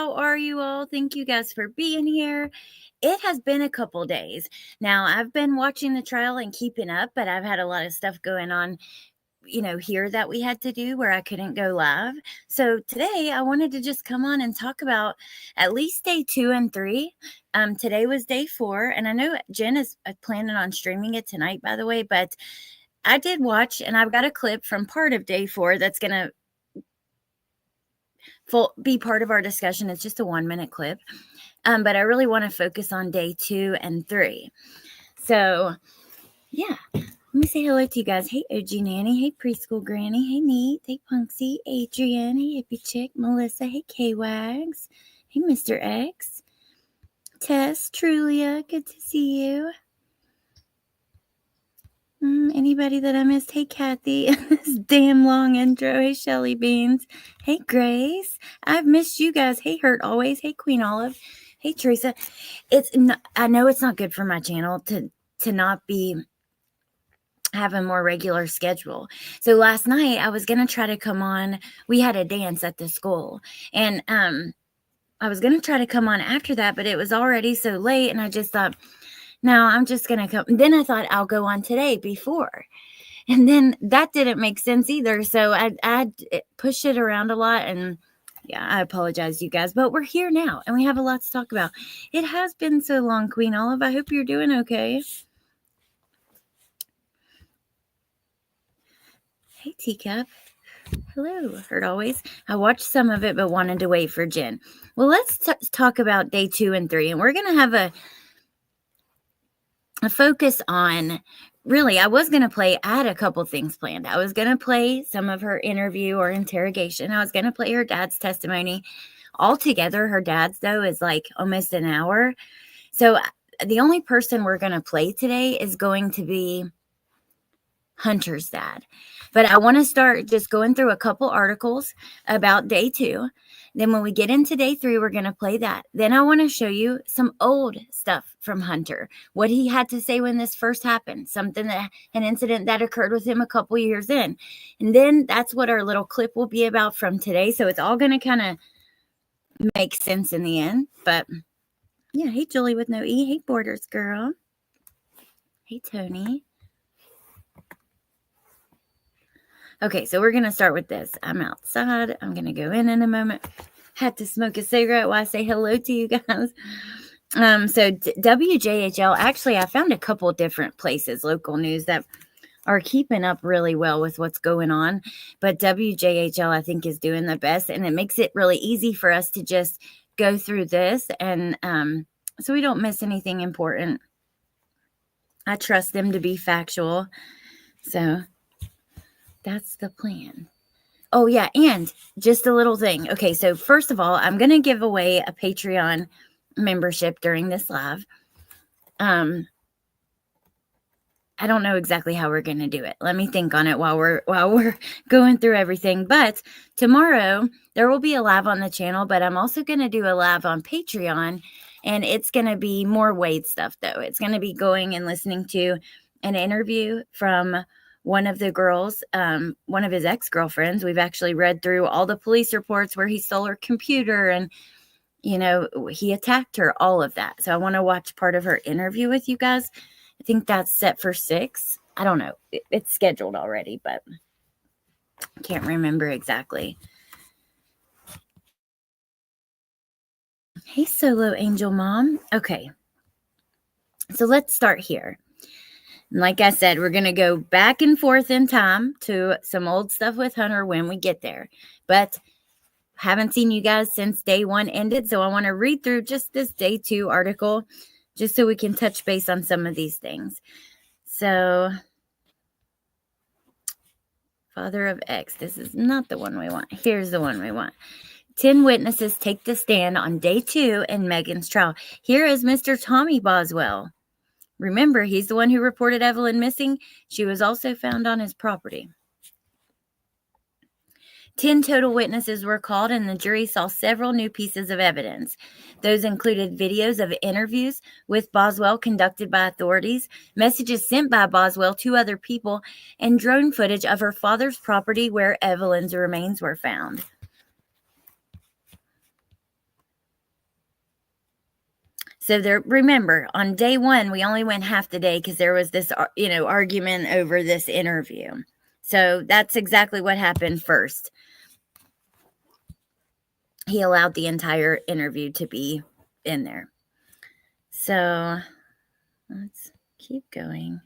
How are you all? Thank you guys for being here. It has been a couple days. Now, I've been watching the trial and keeping up, but I've had a lot of stuff going on, here that we had to do where I couldn't go live. So today I wanted to just come on and talk about at least day 2 and 3. Today was day 4, and I know Jen is planning on streaming it tonight, by the way, but I did watch, and I've got a clip from part of day 4 that's going to be part of our discussion. It's just a 1-minute clip. But I really want to focus on day 2 and 3. So, yeah. Let me say hello to you guys. Hey, OG Nanny. Hey, Preschool Granny. Hey, Neat. Hey, Punksy. Adrian. Hey, Hippie Chick. Melissa. Hey, K-Wags. Hey, Mr. X. Tess. Trulia. Good to see you. Anybody that I missed? Hey, Kathy. This damn long intro. Hey, Shelly Beans. Hey, Grace. I've missed you guys. Hey, Hurt Always. Hey, Queen Olive. Hey, Teresa. I know it's not good for my channel to not be have a more regular schedule. So last night I was going to try to come on. We had a dance at the school, and I was going to try to come on after that, but it was already so late, and I just thought, no, I'm just going to come. Then I thought I'll go on today before. And then that didn't make sense either. So I pushed it around a lot, and yeah, I apologize, you guys, but we're here now and we have a lot to talk about. It has been so long, Queen Olive. I hope you're doing okay. Hey, Teacup. Hello, Heard Always. I watched some of it, but wanted to wait for Jen. Well, let's talk about day 2 and 3, and we're going to have a focus on, really, I was going to play, I had a couple things planned. I was going to play some of her interview or interrogation. I was going to play her dad's testimony. Altogether, her dad's, though, is like almost an hour. So the only person we're going to play today is going to be Hunter's dad. But I want to start just going through a couple articles about day 2. Then when we get into day 3, we're going to play that. Then I want to show you some old stuff from Hunter, what he had to say when this first happened, an incident that occurred with him a couple years in. And then that's what our little clip will be about from today. So it's all going to kind of make sense in the end. But yeah, hey, Julie with no E. Hey, Borders girl. Hey, Tony. Okay, so we're going to start with this. I'm outside. I'm going to go in a moment. Had to smoke a cigarette while I say hello to you guys. So WJHL, actually, I found a couple different places, local news, that are keeping up really well with what's going on. But WJHL, I think, is doing the best, and it makes it really easy for us to just go through this, and so we don't miss anything important. I trust them to be factual. So that's the plan. Oh, yeah, and just a little thing. Okay, so first of all, I'm going to give away a Patreon membership during this live. I don't know exactly how we're going to do it. Let me think on it while we're going through everything. But tomorrow, there will be a live on the channel, but I'm also going to do a live on Patreon, and it's going to be more Wade stuff, though. It's going to be going and listening to an interview from one of the girls, one of his ex-girlfriends. We've actually read through all the police reports where he stole her computer and, he attacked her, all of that. So I want to watch part of her interview with you guys. I think that's set for 6. I don't know. It's scheduled already, but I can't remember exactly. Hey, Solo Angel Mom. Okay. So let's start here. Like I said, we're going to go back and forth in time to some old stuff with Hunter when we get there. But haven't seen you guys since day 1 ended, so I want to read through just this day 2 article just so we can touch base on some of these things. So, Father of X, this is not the one we want. Here's the one we want. 10 witnesses take the stand on day 2 in Megan's trial. Here is Mr. Tommy Boswell. Remember, he's the one who reported Evelyn missing. She was also found on his property. 10 total witnesses were called, and the jury saw several new pieces of evidence. Those included videos of interviews with Boswell conducted by authorities, messages sent by Boswell to other people, and drone footage of her father's property where Evelyn's remains were found. So there, remember, on day one, we only went half the day because there was this, argument over this interview. So that's exactly what happened first. He allowed the entire interview to be in there. So let's keep going,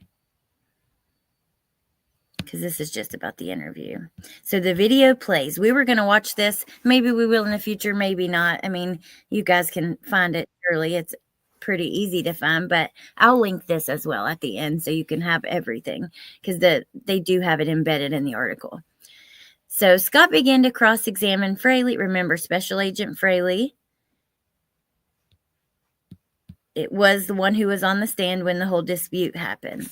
because this is just about the interview. So the video plays. We were going to watch this. Maybe we will in the future, maybe not. I mean, you guys can find it early. It's pretty easy to find, but I'll link this as well at the end so you can have everything, because they do have it embedded in the article. So Scott began to cross-examine Fraley. Remember, Special Agent Fraley. It was the one who was on the stand when the whole dispute happened.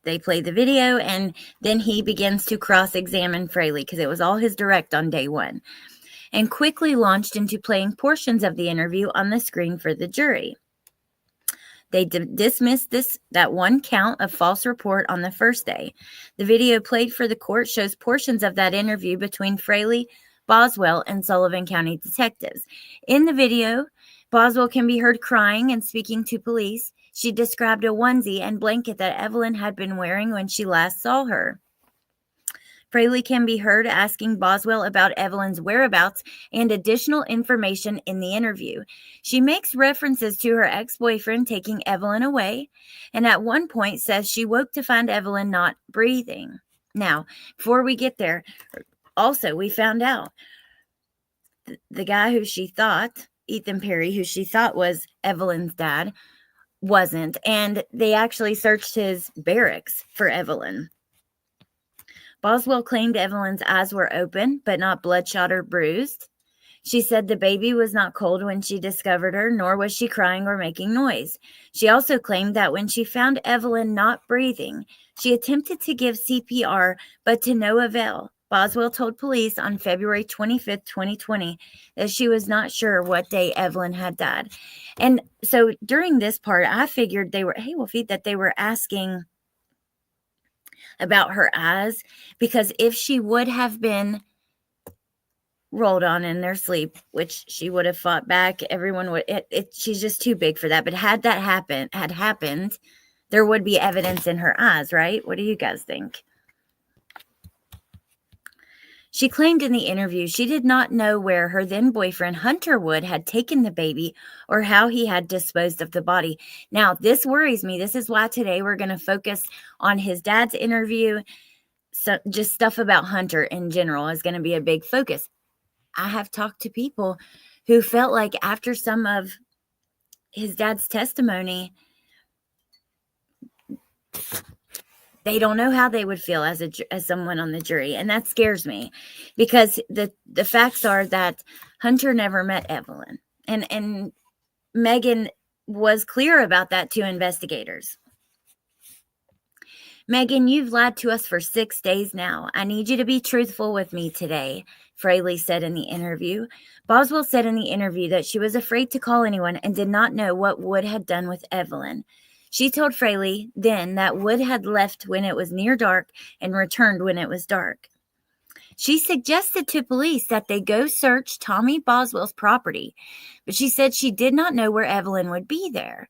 They play the video, and then he begins to cross-examine Fraley, because it was all his direct on day one, and quickly launched into playing portions of the interview on the screen for the jury. They dismissed that one count of false report on the first day. The video played for the court shows portions of that interview between Fraley, Boswell, and Sullivan County detectives. In the video, Boswell can be heard crying and speaking to police. She described a onesie and blanket that Evelyn had been wearing when she last saw her. Fraley can be heard asking Boswell about Evelyn's whereabouts and additional information in the interview. She makes references to her ex-boyfriend taking Evelyn away, and at one point says she woke to find Evelyn not breathing. Now, before we get there, also we found out the guy who she thought, Ethan Perry, who she thought was Evelyn's dad, wasn't, and they actually searched his barracks for Evelyn. Boswell claimed Evelyn's eyes were open, but not bloodshot or bruised. She said the baby was not cold when she discovered her, nor was she crying or making noise. She also claimed that when she found Evelyn not breathing, she attempted to give CPR, but to no avail. Boswell told police on February 25th, 2020, that she was not sure what day Evelyn had died. And so during this part, I figured they were asking about her eyes, because if she would have been rolled on in their sleep, which she would have fought back, everyone would, she's just too big for that. But had that happened, there would be evidence in her eyes, right? What do you guys think? She claimed in the interview she did not know where her then boyfriend Hunter Wood had taken the baby or how he had disposed of the body. Now, this worries me. This is why today we're going to focus on his dad's interview. So just stuff about Hunter in general is going to be a big focus. I have talked to people who felt like after some of his dad's testimony, they don't know how they would feel as someone on the jury. And that scares me, because the facts are that Hunter never met Evelyn. And Megan was clear about that to investigators. Megan, you've lied to us for 6 days now. I need you to be truthful with me today, Fraley said in the interview. Boswell said in the interview that she was afraid to call anyone and did not know what Wood had done with Evelyn. She told Fraley then that Wood had left when it was near dark and returned when it was dark. She suggested to police that they go search Tommy Boswell's property, but she said she did not know where Evelyn would be there.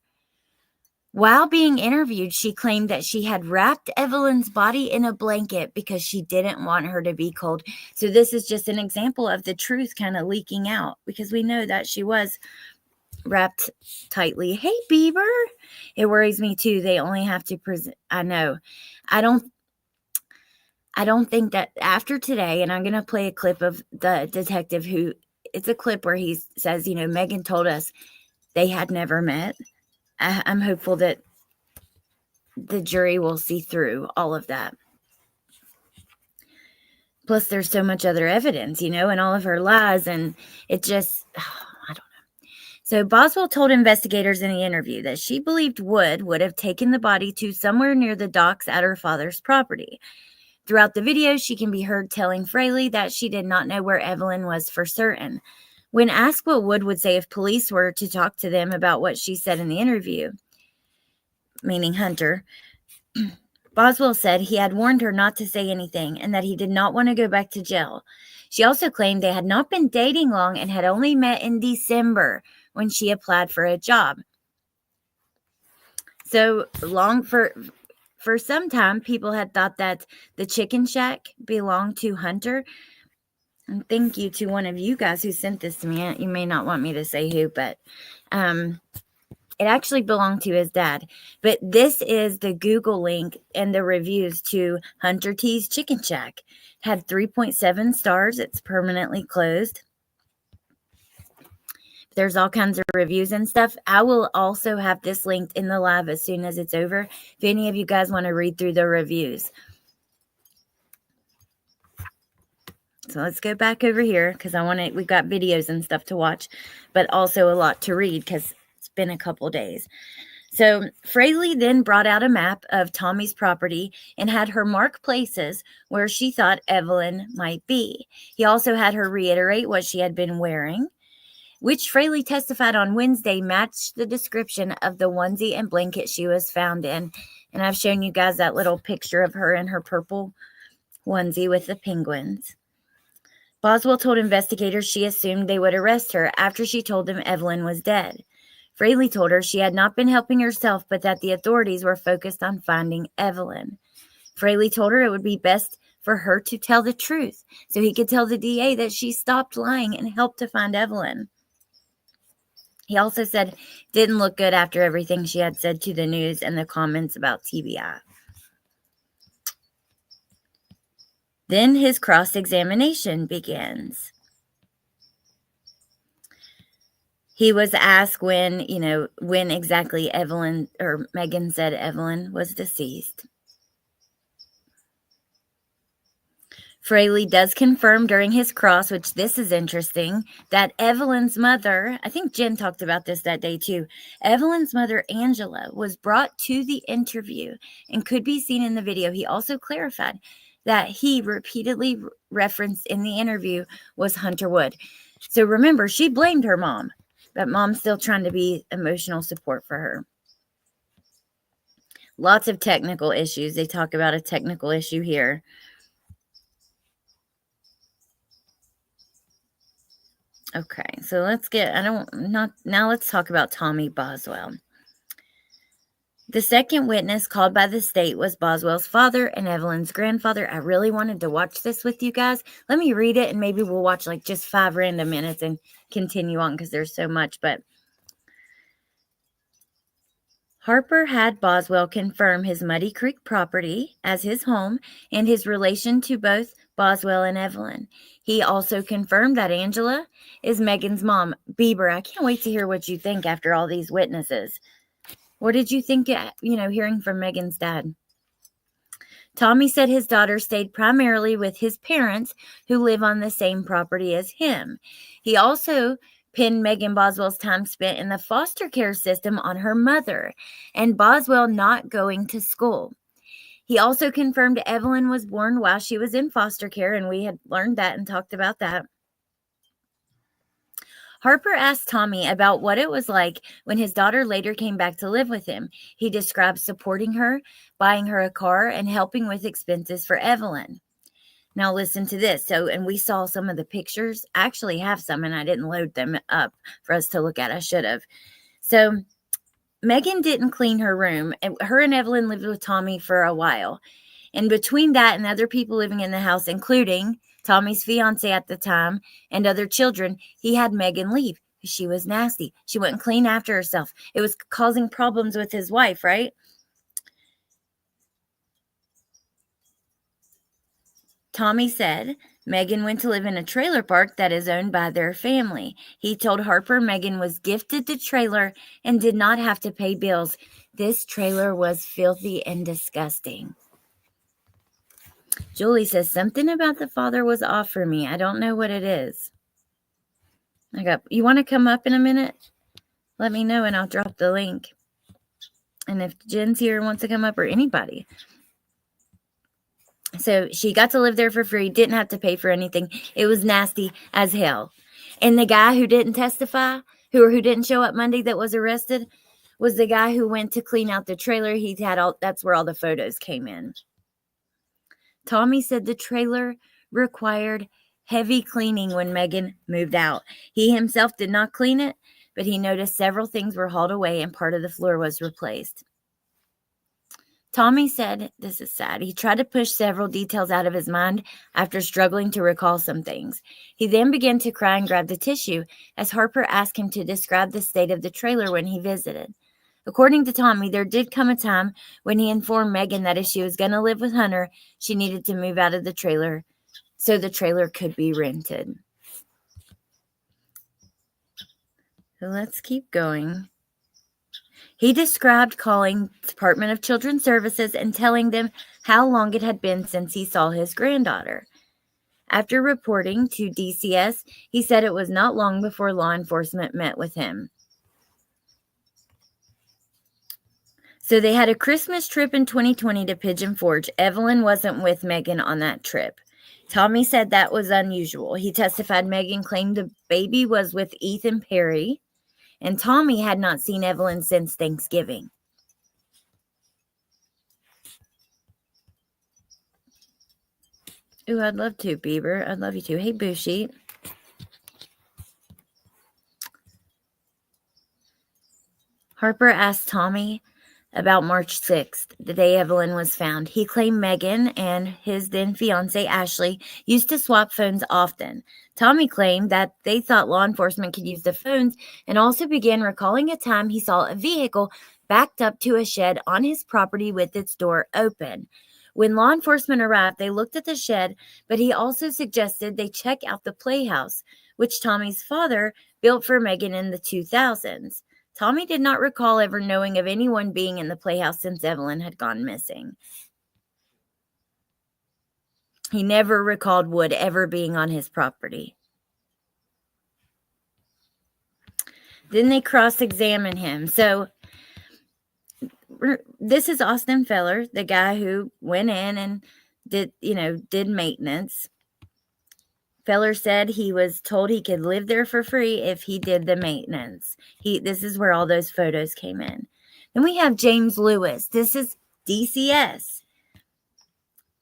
While being interviewed, she claimed that she had wrapped Evelyn's body in a blanket because she didn't want her to be cold. So this is just an example of the truth kind of leaking out, because we know that she was wrapped tightly. Hey, Beaver. It worries me too. They only have to present. I know. I don't think that after today, and I'm going to play a clip of the detective who, it's a clip where he says, Megan told us they had never met. I'm hopeful that the jury will see through all of that. Plus, there's so much other evidence, and all of her lies, and it just, I don't know. So Boswell told investigators in the interview that she believed Wood would have taken the body to somewhere near the docks at her father's property. Throughout the video, she can be heard telling Fraley that she did not know where Evelyn was for certain. When asked what Wood would say if police were to talk to them about what she said in the interview, meaning Hunter, Boswell said he had warned her not to say anything and that he did not want to go back to jail. She also claimed they had not been dating long and had only met in December when she applied for a job. So long for some time, people had thought that the chicken shack belonged to Hunter. And thank you to one of you guys who sent this to me. You may not want me to say who, but it actually belonged to his dad. But this is the Google link and the reviews to Hunter T's Chicken Shack. It had 3.7 stars. It's permanently closed. There's all kinds of reviews and stuff. I will also have this linked in the live as soon as it's over. If any of you guys want to read through the reviews. So let's go back over here because we've got videos and stuff to watch, but also a lot to read because it's been a couple days. So Fraley then brought out a map of Tommy's property and had her mark places where she thought Evelyn might be. He also had her reiterate what she had been wearing, which Fraley testified on Wednesday matched the description of the onesie and blanket she was found in. And I've shown you guys that little picture of her in her purple onesie with the penguins. Boswell told investigators she assumed they would arrest her after she told them Evelyn was dead. Fraley told her she had not been helping herself, but that the authorities were focused on finding Evelyn. Fraley told her it would be best for her to tell the truth so he could tell the DA that she stopped lying and helped to find Evelyn. He also said it didn't look good after everything she had said to the news and the comments about TBI. Then his cross-examination begins. He was asked when exactly Evelyn or Megan said Evelyn was deceased. Fraley does confirm during his cross, which this is interesting, that Evelyn's mother, I think Jen talked about this that day too, Evelyn's mother, Angela, was brought to the interview and could be seen in the video. He also clarified that he repeatedly referenced in the interview was Hunter Wood. So remember, she blamed her mom, but mom's still trying to be emotional support for her. Lots of technical issues. They talk about a technical issue here. Okay, so let's talk about Tommy Boswell. The second witness called by the state was Boswell's father and Evelyn's grandfather. I really wanted to watch this with you guys. Let me read it and maybe we'll watch like just 5 random minutes and continue on because there's so much. But Harper had Boswell confirm his Muddy Creek property as his home and his relation to both Boswell and Evelyn. He also confirmed that Angela is Megan's mom. Bieber, I can't wait to hear what you think after all these witnesses. What did you think, hearing from Megan's dad? Tommy said his daughter stayed primarily with his parents who live on the same property as him. He also pinned Megan Boswell's time spent in the foster care system on her mother and Boswell not going to school. He also confirmed Evelyn was born while she was in foster care, and we had learned that and talked about that. Harper asked Tommy about what it was like when his daughter later came back to live with him. He described supporting her, buying her a car, and helping with expenses for Evelyn. Now listen to this. And we saw some of the pictures. I actually have some, and I didn't load them up for us to look at. I should have. So Megan didn't clean her room. Her and Evelyn lived with Tommy for a while. And between that and other people living in the house, including Tommy's fiance at the time and other children, he had Megan leave. She was nasty. She wouldn't clean after herself. It was causing problems with his wife, right? Tommy said Megan went to live in a trailer park that is owned by their family. He told Harper Megan was gifted the trailer and did not have to pay bills. This trailer was filthy and disgusting. Julie says, something about the father was off for me. I don't know what it is. You want to come up in a minute? Let me know and I'll drop the link. And if Jen's here and wants to come up, or anybody. So she got to live there for free, didn't have to pay for anything. It was nasty as hell. And the guy who didn't testify, who didn't show up Monday that was arrested, was the guy who went to clean out the trailer. That's where all the photos came in. Tommy said the trailer required heavy cleaning when Megan moved out. He himself did not clean it, but he noticed several things were hauled away and part of the floor was replaced. Tommy said, this is sad, he tried to push several details out of his mind after struggling to recall some things. He then began to cry and grabbed a tissue as Harper asked him to describe the state of the trailer when he visited. According to Tommy, there did come a time when he informed Megan that if she was going to live with Hunter, she needed to move out of the trailer so the trailer could be rented. So let's keep going. He described calling the Department of Children's Services and telling them how long it had been since he saw his granddaughter. After reporting to DCS, he said it was not long before law enforcement met with him. So they had a Christmas trip in 2020 to Pigeon Forge. Evelyn wasn't with Megan on that trip. Tommy said that was unusual. He testified Megan claimed the baby was with Ethan Perry, and Tommy had not seen Evelyn since Thanksgiving. Ooh, I'd love to, Bieber. I'd love you to. Hey, Boo Sheet. Harper asked Tommy about March 6th, the day Evelyn was found. He claimed Megan and his then fiancée, Ashley, used to swap phones often. Tommy claimed that they thought law enforcement could use the phones and also began recalling a time he saw a vehicle backed up to a shed on his property with its door open. When law enforcement arrived, they looked at the shed, but he also suggested they check out the playhouse, which Tommy's father built for Megan in the 2000s. Tommy did not recall ever knowing of anyone being in the playhouse since Evelyn had gone missing. He never recalled Wood ever being on his property. Then they cross-examine him. So this is Austin Feller, the guy who went in and did maintenance. Feller said he was told he could live there for free if he did the maintenance. This is where all those photos came in. Then we have James Lewis. This is DCS.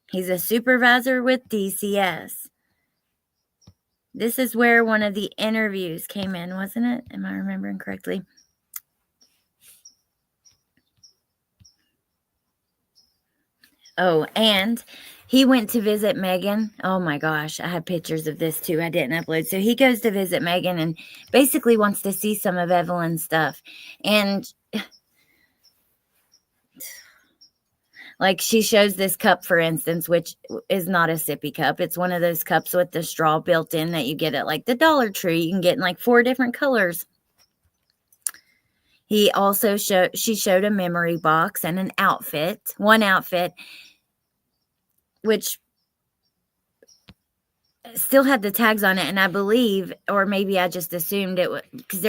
He's a supervisor with DCS. This is where one of the interviews came in, wasn't it? Am I remembering correctly? Oh, and he went to visit Megan. Oh my gosh, I have pictures of this too. I didn't upload. So he goes to visit Megan and basically wants to see some of Evelyn's stuff. And like she shows this cup, for instance, which is not a sippy cup. It's one of those cups with the straw built in that you get at like the Dollar Tree. You can get in like 4 different colors. He also she showed a memory box and an outfit, one outfit, which still had the tags on it. And I believe, or maybe I just assumed it was because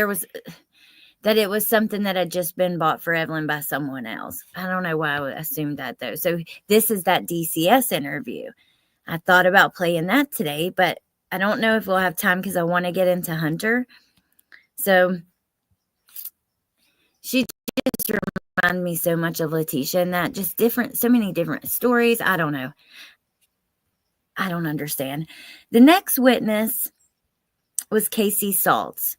it was something that had just been bought for Evelyn by someone else. I don't know why I would assume that though. So this is that DCS interview. I thought about playing that today, but I don't know if we'll have time because I want to get into Hunter. So she just reminded me so much of Letitia and that just so many different stories. I don't know. I don't understand. The next witness was Casey Saltz.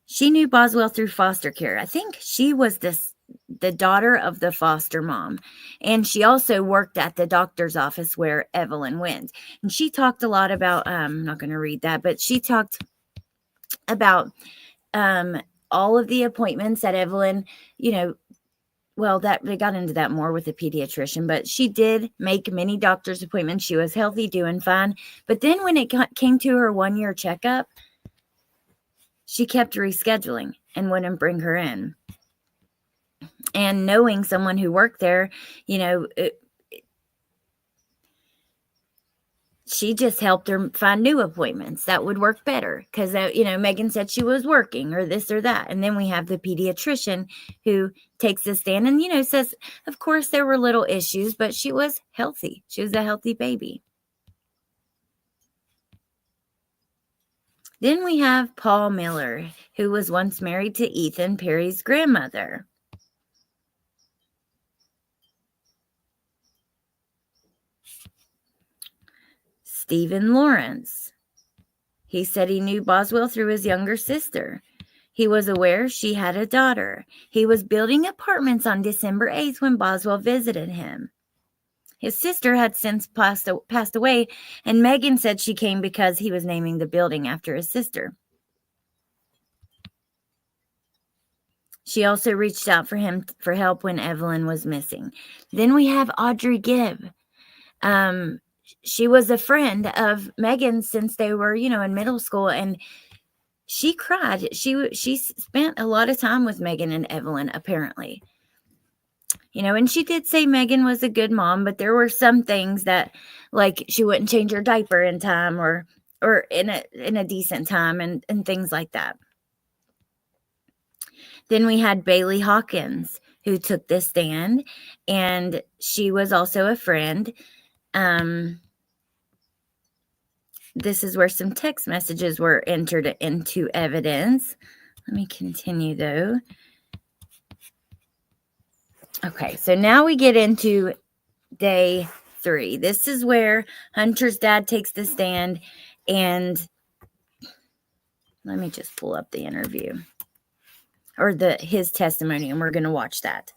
She knew Boswell through foster care. I think she was the daughter of the foster mom. And she also worked at the doctor's office where Evelyn went. And she talked a lot about, I'm not going to read that, but she talked about all of the appointments that Evelyn, that they got into that more with the pediatrician, but she did make many doctor's appointments. She was healthy, doing fine. But then when it came to her 1-year checkup, she kept rescheduling and wouldn't bring her in. And knowing someone who worked there, she just helped her find new appointments that would work better because, Megan said she was working or this or that. And then we have the pediatrician who takes the stand and, says, of course, there were little issues, but she was healthy. She was a healthy baby. Then we have Paul Miller, who was once married to Ethan Perry's grandmother. Stephen Lawrence. He said he knew Boswell through his younger sister. He was aware she had a daughter. He was building apartments on December 8th when Boswell visited him. His sister had since passed away, and Megan said she came because he was naming the building after his sister. She also reached out for him for help when Evelyn was missing. Then we have Audrey Gibb. She was a friend of Megan's since they were, in middle school, and she cried. She spent a lot of time with Megan and Evelyn, apparently. And she did say Megan was a good mom, but there were some things that, like, she wouldn't change her diaper in time or in a decent time and things like that. Then we had Bailey Hawkins, who took the stand, and she was also a friend. This is where some text messages were entered into evidence. Let me continue, though. Okay, so now we get into day 3. This is where Hunter's dad takes the stand, and let me just pull up the interview or his testimony, and we're going to watch that.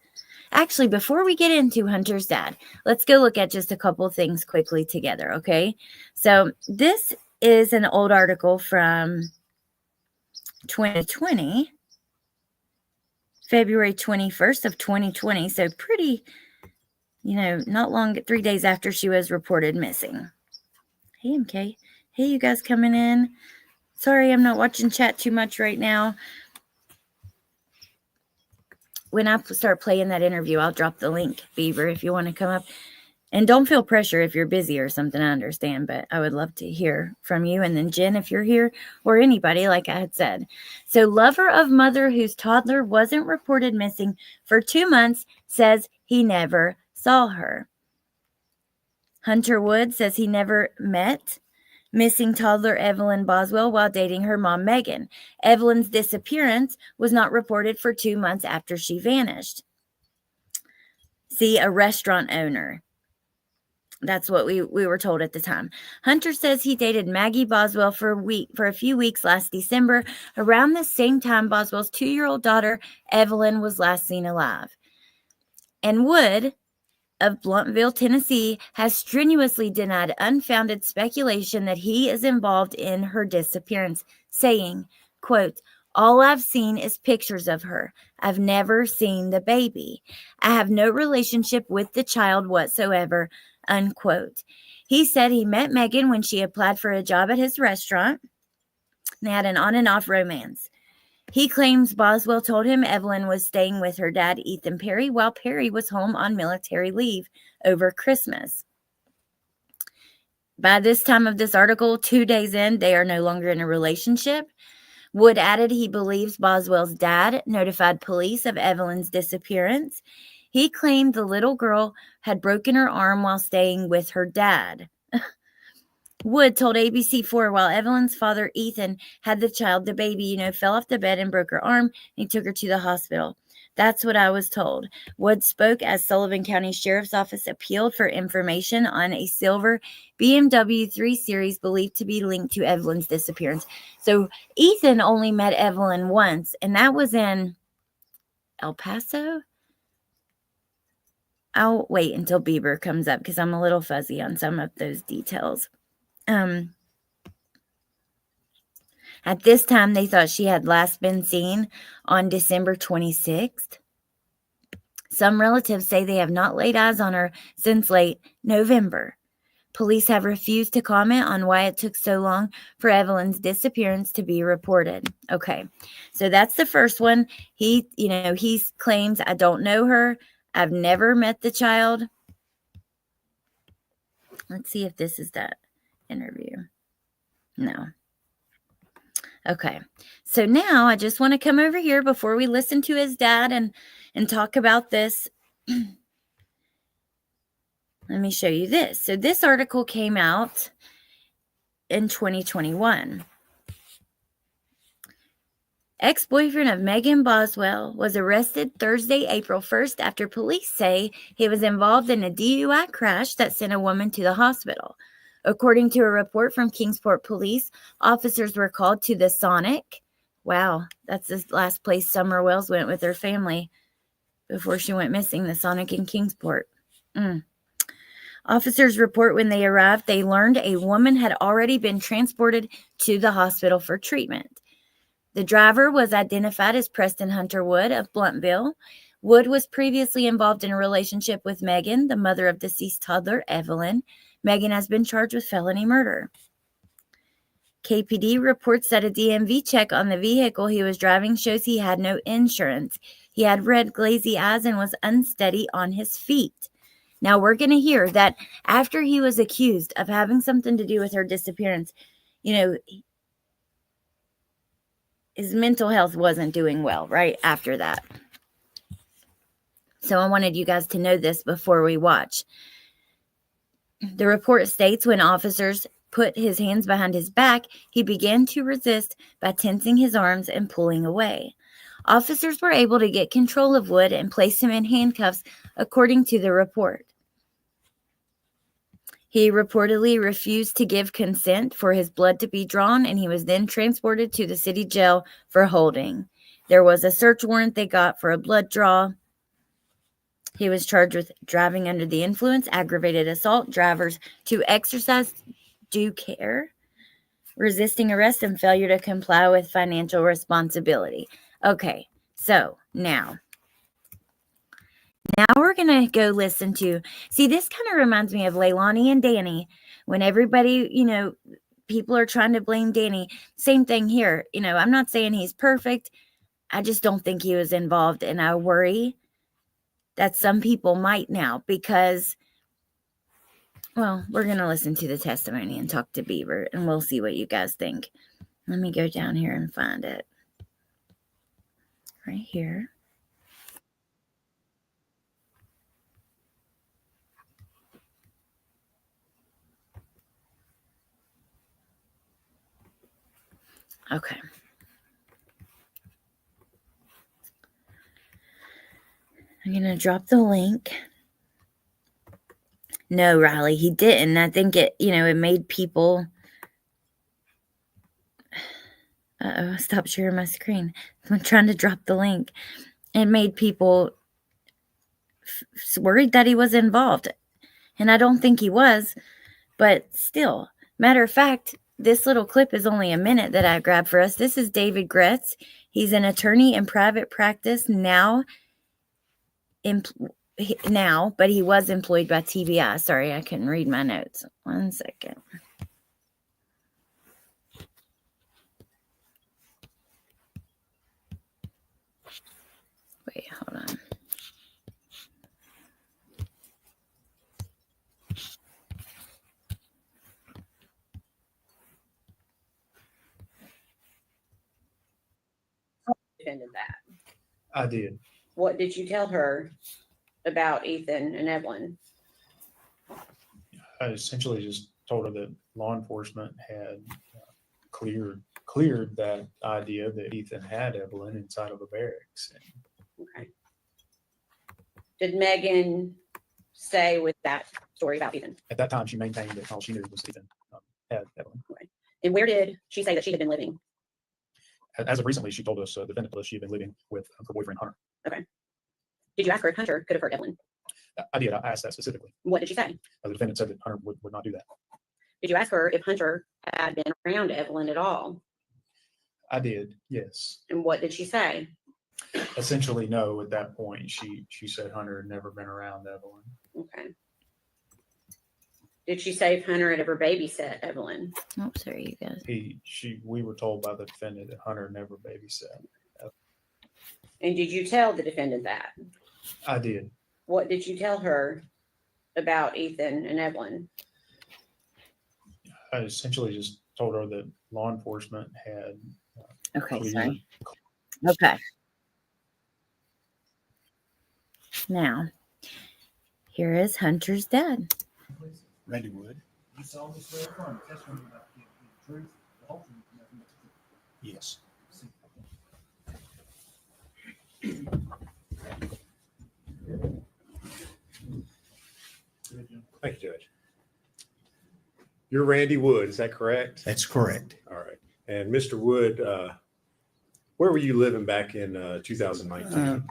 Actually, before we get into Hunter's dad, let's go look at just a couple things quickly together, okay? So this is an old article from 2020, February 21st of 2020, so pretty, not long, 3 days after she was reported missing. Hey, MK. Hey, you guys coming in? Sorry, I'm not watching chat too much right now. When I start playing that interview, I'll drop the link, Beaver, if you want to come up. And don't feel pressure if you're busy or something, I understand, but I would love to hear from you. And then Jen, if you're here, or anybody, like I had said. So lover of mother whose toddler wasn't reported missing for 2 months says he never saw her. Hunter Wood says he never met missing toddler Evelyn Boswell while dating her mom, Megan. Evelyn's disappearance was not reported for 2 months after she vanished. See, a restaurant owner. That's what we were told at the time. Hunter says he dated Maggie Boswell for a few weeks last December, around the same time Boswell's 2-year-old daughter, Evelyn, was last seen alive. And Wood of Blountville, Tennessee, has strenuously denied unfounded speculation that he is involved in her disappearance, saying, quote, "All I've seen is pictures of her. I've never seen the baby. I have no relationship with the child whatsoever," unquote. He said he met Megan when she applied for a job at his restaurant. They had an on and off romance. He claims Boswell told him Evelyn was staying with her dad, Ethan Perry, while Perry was home on military leave over Christmas. By this time of this article, 2 days in, they are no longer in a relationship. Wood added he believes Boswell's dad notified police of Evelyn's disappearance. He claimed the little girl had broken her arm while staying with her dad. Wood told ABC4 while Evelyn's father, Ethan, had the child, the baby, fell off the bed and broke her arm, and he took her to the hospital. That's what I was told. Wood spoke as Sullivan County Sheriff's Office appealed for information on a silver BMW 3 Series believed to be linked to Evelyn's disappearance. So Ethan only met Evelyn once, and that was in El Paso. I'll wait until Bieber comes up because I'm a little fuzzy on some of those details. At this time, they thought she had last been seen on December 26th. Some relatives say they have not laid eyes on her since late November. Police have refused to comment on why it took so long for Evelyn's disappearance to be reported. Okay, so that's the first one. He claims, I don't know her. I've never met the child. Let's see if this is that interview. No. Okay. So now I just want to come over here before we listen to his dad and talk about this. Let me show you this. So this article came out in 2021. Ex-boyfriend of Megan Boswell was arrested Thursday, April 1st after police say he was involved in a DUI crash that sent a woman to the hospital. According to a report from Kingsport Police, officers were called to the Sonic Wow, that's the last place Summer Wells went with her family before she went missing, the Sonic in Kingsport. Officers report when they arrived, they learned a woman had already been transported to the hospital for treatment. The driver was identified as Preston Hunter Wood of Blountville. Wood was previously involved in a relationship with Megan, the mother of deceased toddler Evelyn. Megan has been charged with felony murder. KPD reports that a DMV check on the vehicle he was driving shows he had no insurance. He had red, glazy eyes and was unsteady on his feet. Now, we're going to hear that after he was accused of having something to do with her disappearance, his mental health wasn't doing well right after that. So I wanted you guys to know this before we watch. The report states when officers put his hands behind his back, he began to resist by tensing his arms and pulling away. Officers were able to get control of Wood and place him in handcuffs, according to the report. He reportedly refused to give consent for his blood to be drawn, and he was then transported to the city jail for holding. There was a search warrant they got for a blood draw. He was charged with driving under the influence, aggravated assault, drivers to exercise due care, resisting arrest, and failure to comply with financial responsibility. Okay, so now we're going to go listen to, see, this kind of reminds me of Leilani and Danny, when everybody, people are trying to blame Danny. Same thing here. I'm not saying he's perfect. I just don't think he was involved, and I worry that some people might now because, well, we're going to listen to the testimony and talk to Beaver, and we'll see what you guys think. Let me go down here and find it. Right here. Okay. I'm going to drop the link. No, Riley, he didn't. I think it made people... I stopped sharing my screen. I'm trying to drop the link. It made people worried that he was involved. And I don't think he was, but still. Matter of fact, this little clip is only a minute that I grabbed for us. This is David Gretz. He's an attorney in private practice now, but he was employed by TBI. Sorry, I couldn't read my notes. 1 second. Wait, hold on. Defended that. I did. What did you tell her about Ethan and Evelyn? I essentially just told her that law enforcement had cleared that idea that Ethan had Evelyn inside of a barracks. Okay. Did Megan say with that story about Ethan? At that time, she maintained that all she knew was Ethan had Evelyn. Okay. And where did she say that she had been living? As of recently, she told us the defendant she had been living with her boyfriend Hunter. Okay. Did you ask her if Hunter could have hurt Evelyn? I did. I asked that specifically. What did she say? The defendant said that Hunter would not do that. Did you ask her if Hunter had been around Evelyn at all? I did, yes. And what did she say? Essentially, no. At that point, she said Hunter had never been around Evelyn. Okay. Did she say if Hunter had ever babysat Evelyn? Oh, sorry, you guys. We were told by the defendant that Hunter never babysat. And did you tell the defendant that? I did. What did you tell her about Ethan and Evelyn? I essentially just told her that law enforcement had. Okay, sorry. Okay. Now, here is Hunter's dad. Randy Wood. You solemnly swear affirm the testimony about the truth, the whole truth, and nothing but the truth. Yes. Thank you, Judge. You're Randy Wood, is that correct? That's correct. All right. And Mr. Wood, Where were you living back in 2019?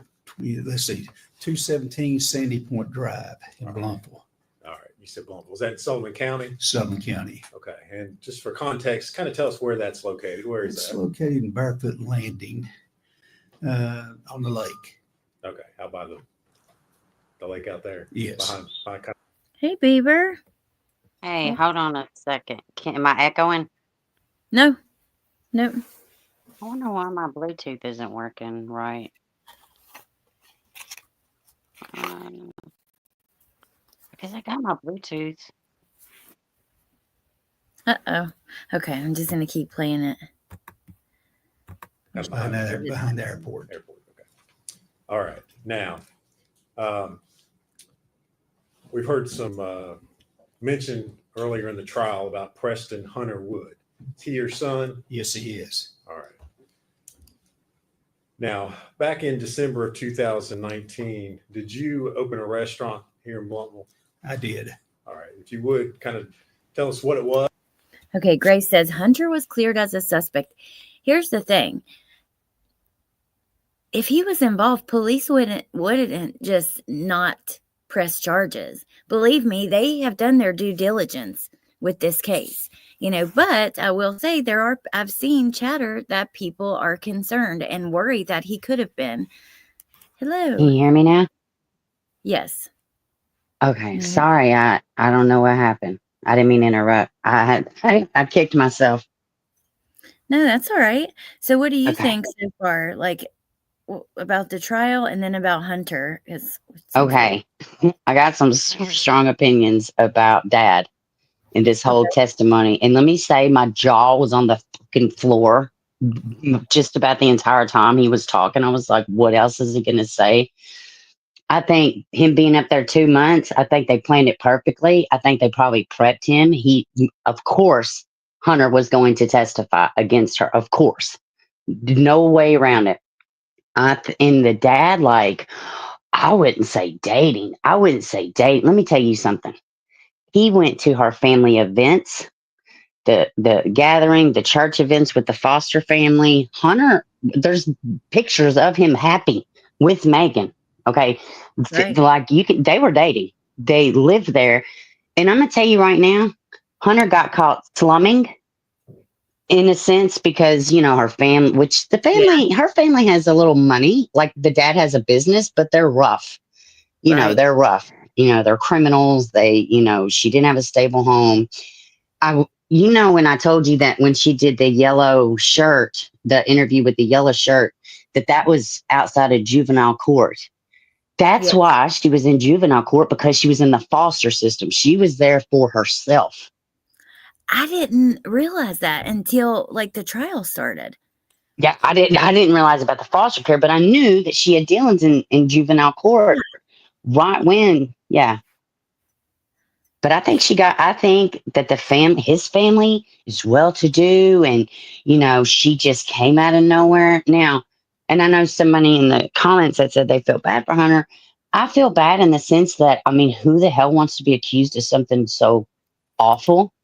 Let's see, 217 Sandy Point Drive in Blumpville, All right, you said Blumpville. Was that in Sullivan County? Southern County. Okay, and just for context, kind of tell us where that's located. Where is It's that? located in Barefoot Landing on the lake. Okay, how by the lake out there? Yes. Behind Hey, Beaver. Hey, Oh. hold on a second. Am I echoing? No. I wonder why my Bluetooth isn't working right. Because I got my Bluetooth. Uh-oh. Okay, I'm just going to keep playing it. It's behind the airport. Airport. Okay. All right. Now, we've heard some mention earlier in the trial about Preston Hunter Wood. Is he your son? Yes, he is. All right. Now, back in December of 2019, did you open a restaurant here in Blumpville? I did. All right. If you would kind of tell us what it was. Okay, Grace says Hunter was cleared as a suspect. Here's the thing. If he was involved, police wouldn't just not press charges. Believe me, they have done their due diligence with this case. But I will say I've seen chatter that people are concerned and worried that he could have been. Hello. Can you hear me now? Yes. Okay, Mhm. sorry. I don't know what happened. I didn't mean to interrupt. I kicked myself. No, that's all right. So what do you Okay. think so far, like about the trial and then about Hunter? Okay. I got some super strong opinions about Dad and this whole testimony. And let me say, my jaw was on the fucking floor just about the entire time he was talking. I was like, what else is he going to say? I think him being up there 2 months, I think they planned it perfectly. I think they probably prepped him. Of course, Hunter was going to testify against her. Of course. No way around it. And the dad, I wouldn't say dating. Let me tell you something. He went to her family events, the gathering, the church events with the foster family. Hunter, there's pictures of him happy with Megan. Okay. Right. They were dating. They lived there. And I'm going to tell you right now, Hunter got caught slumming in a sense because, her family, her family has a little money. Like the dad has a business, but they're rough. Right. They're rough. They're criminals. She didn't have a stable home. When I told you that when she did the yellow shirt, the interview with the yellow shirt, that was outside of juvenile court. That's why she was in juvenile court, because she was in the foster system. She was there for herself. I didn't realize that until the trial started. Yeah, I didn't realize about the foster care, but I knew that she had dealings in juvenile court right when, yeah. But I think that his family is well-to-do, and, she just came out of nowhere. Now, and I know somebody in the comments that said they feel bad for Hunter. I feel bad in the sense that, who the hell wants to be accused of something so awful?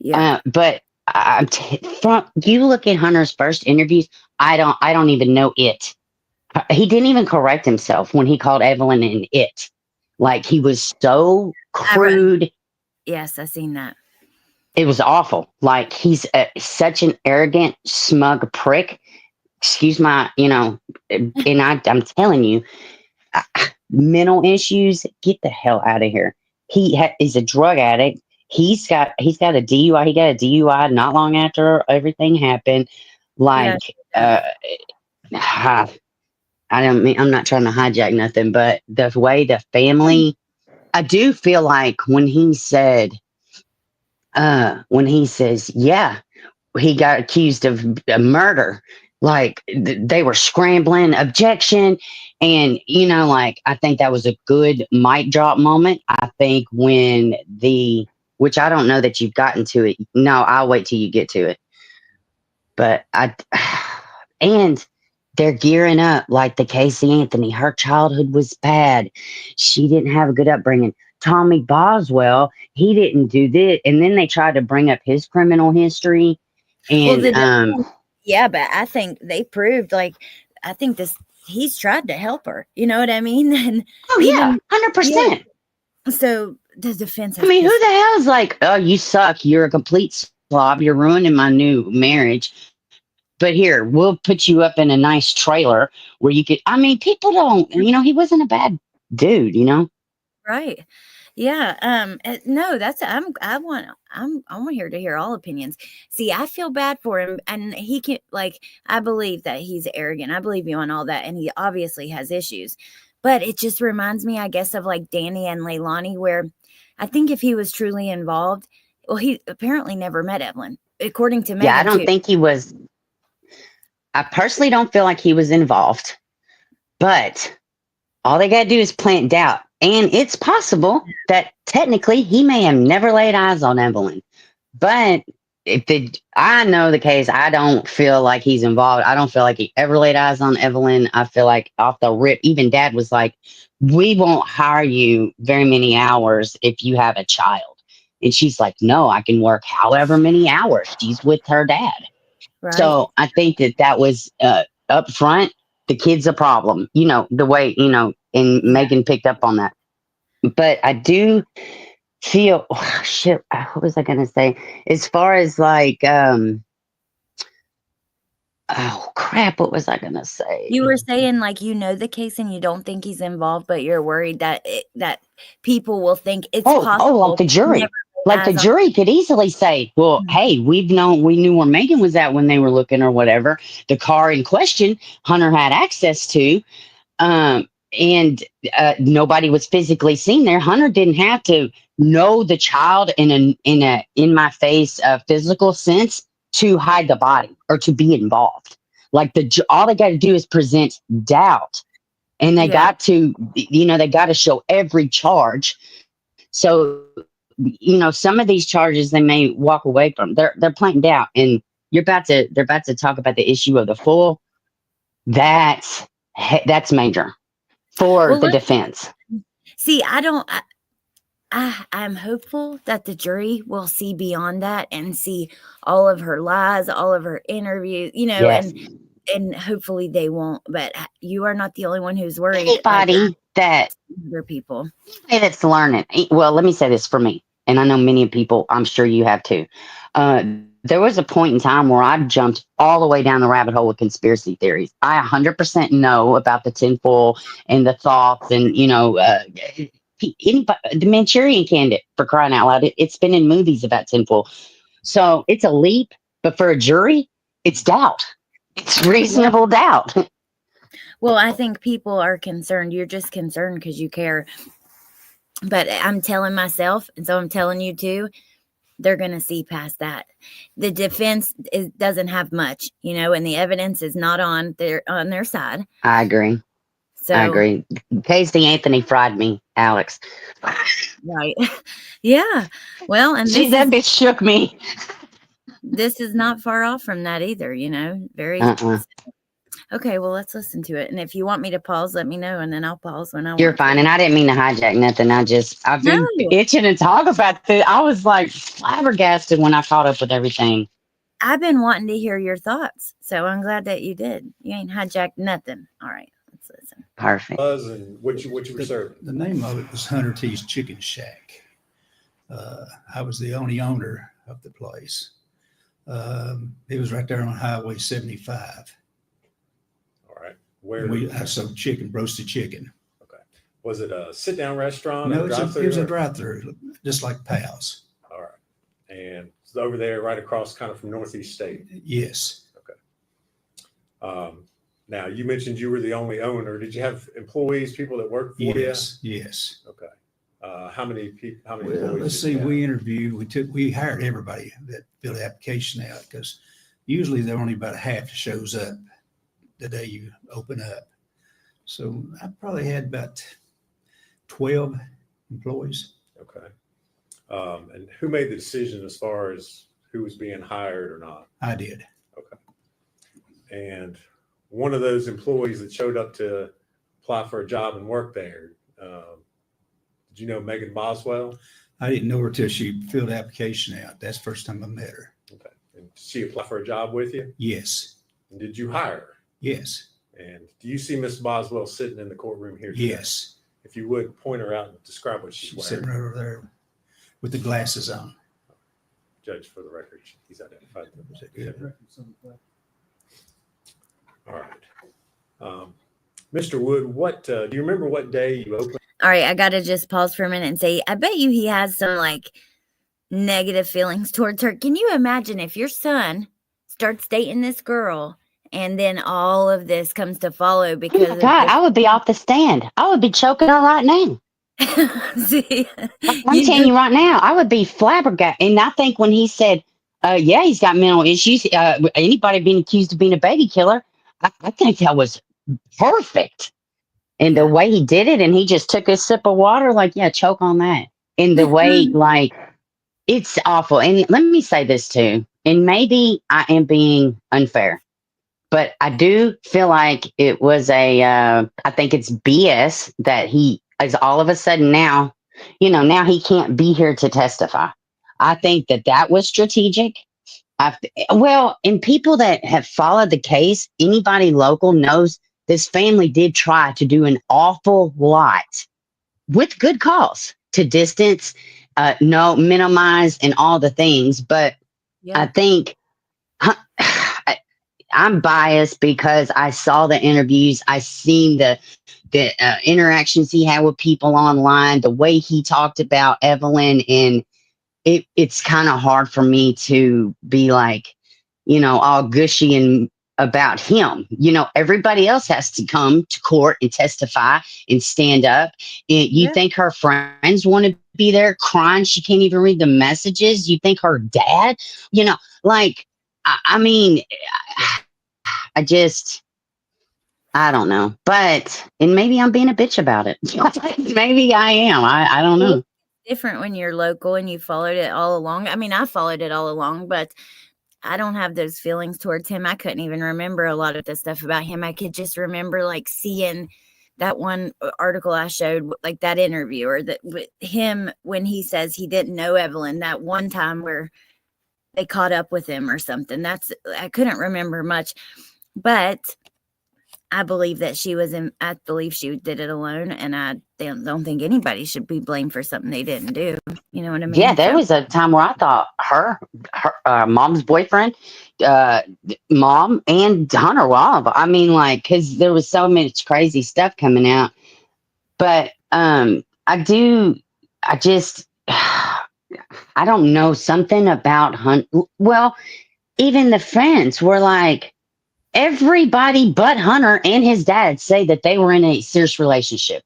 Yeah. But from you look at Hunter's first interviews, I don't even know it. He didn't even correct himself when he called Evelyn an it. He was so crude. Yes, I've seen that. It was awful. He's such an arrogant, smug prick. Excuse my, and I'm telling you, mental issues. Get the hell out of here. He's a drug addict. He's got a DUI. He got a DUI not long after everything happened. I'm not trying to hijack nothing, but the way the family, I do feel like when he says, yeah, he got accused of murder, they were scrambling, objection. And, I think that was a good mic drop moment. I think which I don't know that you've gotten to it. No, I'll wait till you get to it. But and they're gearing up like the Casey Anthony. Her childhood was bad. She didn't have a good upbringing. Tommy Boswell, he didn't do this. And then they tried to bring up his criminal history. And Yeah, but I think they proved I think he's tried to help her. You know what I mean? And Oh yeah, 100%. so the defense I has mean, who pissed. the hell is like, oh, you suck. You're a complete slob. You're ruining my new marriage. But here, we'll put you up in a nice trailer where you could. I mean, people don't. He wasn't a bad dude. Right. Yeah. No, that's I'm here to hear all opinions. See, I feel bad for him, and he can I believe that he's arrogant. I believe you on all that, and he obviously has issues. But it just reminds me, I guess, of like Danny and Leilani, where I think if he was truly involved, well, he apparently never met Evelyn, according to Yeah, I Megan don't too. think he was. I personally don't feel like he was involved, but all they got to do is plant doubt. And it's possible that technically he may have never laid eyes on Evelyn. But I know the case, I don't feel like he's involved. I don't feel like he ever laid eyes on Evelyn. I feel like off the rip, even dad was like, we won't hire you very many hours if you have a child. And she's like, no, I can work however many hours. She's with her dad. Right. So I think that was up front. The kid's a problem, the way, and Yeah. Megan picked up on that. But I do feel, oh, shit, what was I going to say? As far as like, oh crap, what was I going to say? You were saying the case and you don't think he's involved, but you're worried that people will think it's possible. Like the jury. Never Like the eyes on- jury could easily say, well, hey, we knew where Megan was at when they were looking or whatever. The car in question, Hunter had access to. And nobody was physically seen there. Hunter didn't have to know the child in my face physical sense to hide the body or to be involved. Like all they got to do is present doubt, and they got to show every charge. So some of these charges they may walk away from. They're planting doubt, and they're about to talk about the issue of the full. That's major for the defense. See, I'm hopeful that the jury will see beyond that and see all of her lies, all of her interviews, Yes. and hopefully they won't. But you are not the only one who's worried. Anybody other people that's learning. Well, let me say this for me, and I know many people. I'm sure you have too. There was a point in time where I jumped all the way down the rabbit hole with conspiracy theories. I 100% know about the tinfoil and the thoughts, and anybody, the Manchurian Candidate, for crying out loud. It's been in movies about tinfoil, so it's a leap. But for a jury, it's doubt. It's reasonable doubt. Well, I think people are concerned. You're just concerned because you care. But I'm telling myself, and so I'm telling you too, they're going to see past that. The defense doesn't have much, and the evidence is not on their side. I agree. So I agree. Casey Anthony fried me, Alex. Right. Yeah. Well, and that bitch shook me. This is not far off from that either, very. Okay, well, let's listen to it. And if you want me to pause, let me know, and then I'll pause when I want. You're fine. And I didn't mean to hijack nothing. I've been itching to talk about this. I was like flabbergasted when I caught up with everything. I've been wanting to hear your thoughts, so I'm glad that you did. You ain't hijacked nothing. All right, let's listen. Perfect. And what you were serving? The name of it was Hunter T's Chicken Shack. I was the only owner of the place. It was right there on Highway 75. All right. Where I sold chicken, roasted chicken. Okay. Was it a sit-down restaurant? No, or it was a drive-through, just like Pal's. All right. And it's over there, right across, kind of from Northeast State. Yes. Okay. Now you mentioned you were the only owner. Did you have employees, people that worked for you? Yes. Okay. How many people? How many? Well, let's see. We interviewed. We hired everybody that filled the application out, because usually there are only about half shows up the day you open up. So I probably had about 12 employees. Okay. And who made the decision as far as who was being hired or not? I did. Okay. And one of those employees that showed up to apply for a job and work there, did you know Megan Boswell? I didn't know her till she filled the application out. That's the first time I met her. Okay. And did she apply for a job with you? Yes. And did you hire her? Yes, And do you see Miss Boswell sitting in the courtroom here today? yes. If you would point her out and describe what she's She's wearing. sitting right over there with the glasses on. Judge, for the record, he's identified. Is that good? All right. Mr. Wood, what do you remember what day you opened? All right, I gotta just pause for a minute and say, I bet you he has some like negative feelings towards her. Can you imagine if your son starts dating this girl and then all of this comes to follow Oh because my of God, I would be off the stand. I would be choking her right now. See, I'm telling you right now, I would be flabbergasted. And I think when he said, yeah, he's got mental issues, anybody being accused of being a baby killer, I think that was perfect. And the way he did it, and he just took a sip of water, like, yeah, choke on that. And the way, like, it's awful. And let me say this too, and maybe I am being unfair, but I do feel like it was I think it's BS that he is all of a sudden now, now he can't be here to testify. I think that was strategic. Well, and people that have followed the case, anybody local knows this family did try to do an awful lot with good cause to distance, no, minimize, and all the things. But yeah, I think I'm biased because I saw the interviews, I seen the interactions he had with people online, the way he talked about Evelyn, and it's kind of hard for me to be like, all gushy and about him. Everybody else has to come to court and testify and stand up. And you Yeah. think her friends want to be there crying? She can't even read the messages. You think her dad, like, I mean, I don't know. But, and maybe I'm being a bitch about it. Maybe I am. I don't know. different when you're local and you followed it all along. I mean, I followed it all along, but I don't have those feelings towards him. I couldn't even remember a lot of the stuff about him. I could just remember like seeing that one article I showed, like that interview, or that with him when he says he didn't know Evelyn that one time where they caught up with him or something. I couldn't remember much, but I believe that I believe she did it alone, and I don't think anybody should be blamed for something they didn't do. You know what I mean? Yeah, there was a time where I thought her mom's boyfriend, mom and Hunter were all. I mean, like, because there was so much crazy stuff coming out. But I just, I don't know, something about Hunt. Well, even the friends were like, everybody but Hunter and his dad say that they were in a serious relationship.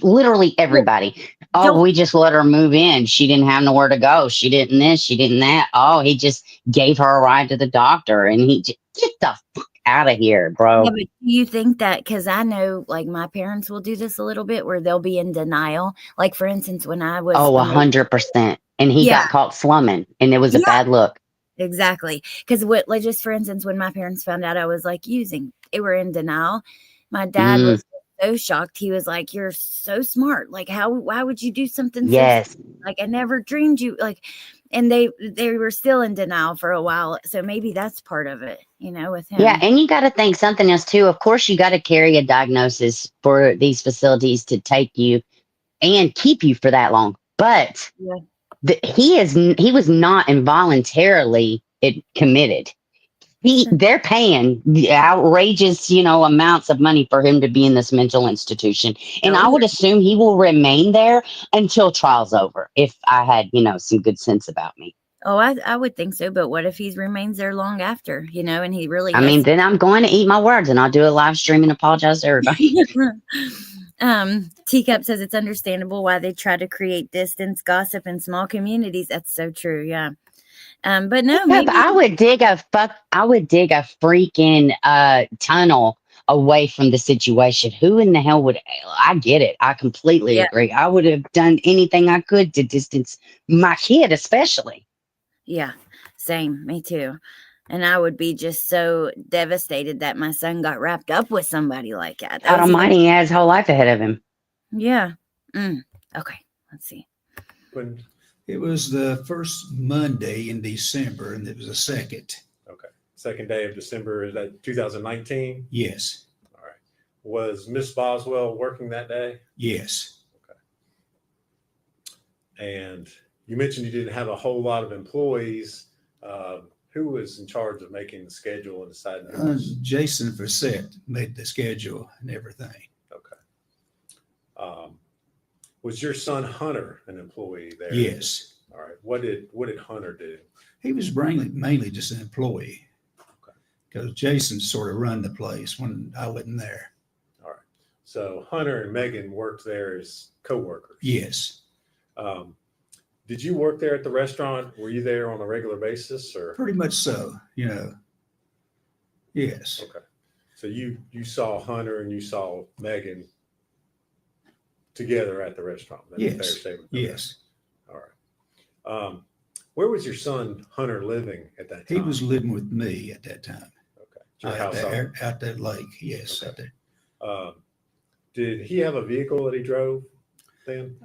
Literally everybody. Oh, we just let her move in. She didn't have nowhere to go. She didn't this. She didn't that. Oh, he just gave her a ride to the doctor, and he just, get the fuck out of here, bro. Yeah, but do you think that, because I know like my parents will do this a little bit where they'll be in denial. Like for instance, when I was 100%. And he got caught slumming, and it was a bad look. Exactly. Because like just for instance, when my parents found out I was like using, they were in denial. My dad was so shocked. He was like, "You're so smart. Like, why would you do something Yes. so like I never dreamed you like." And they were still in denial for a while. So maybe that's part of it, with him. Yeah, and you got to think something else too. Of course, you got to carry a diagnosis for these facilities to take you and keep you for that long. But he was not involuntarily committed. They're paying outrageous, amounts of money for him to be in this mental institution. And I would assume he will remain there until trial's over, if I had, some good sense about me. Oh, I would think so. But what if he remains there long after, and he really then I'm going to eat my words, and I'll do a live stream and apologize to everybody. Teacup says it's understandable why they try to create distance, gossip in small communities. That's so true. Yeah. But no, maybe I would dig a freaking tunnel away from the situation. Who in the hell would? I get it. I completely agree. I would have done anything I could to distance my kid, especially. Yeah, same. Me too. And I would be just so devastated that my son got wrapped up with somebody like that. God Almighty, he has his whole life ahead of him. Yeah. Okay. Let's see. It was the first Monday in December, and it was the second. Okay. second day of December, is that 2019? Yes, All right. Was Miss Boswell working that day? yes. And you mentioned you didn't have a whole lot of employees. Who was in charge of making the schedule and deciding who was? Jason Fassett made the schedule and everything. Okay. Was your son Hunter an employee there? Yes. All right. What did Hunter do? He was mainly just an employee. Okay. Because Jason sort of run the place when I wasn't there. All right. So Hunter and Megan worked there as co-workers. Yes. Did you work there at the restaurant? Were you there on a regular basis, or? Pretty much so, you know. Yes. Okay. So you saw Hunter and you saw Megan together at the restaurant. That's a fair Yes. statement. Yes. All right. Where was your son Hunter living at that time? He was living with me at that time. Okay. Your house on- Out that lake. Yes. Okay. Out there. Did he have a vehicle that he drove then?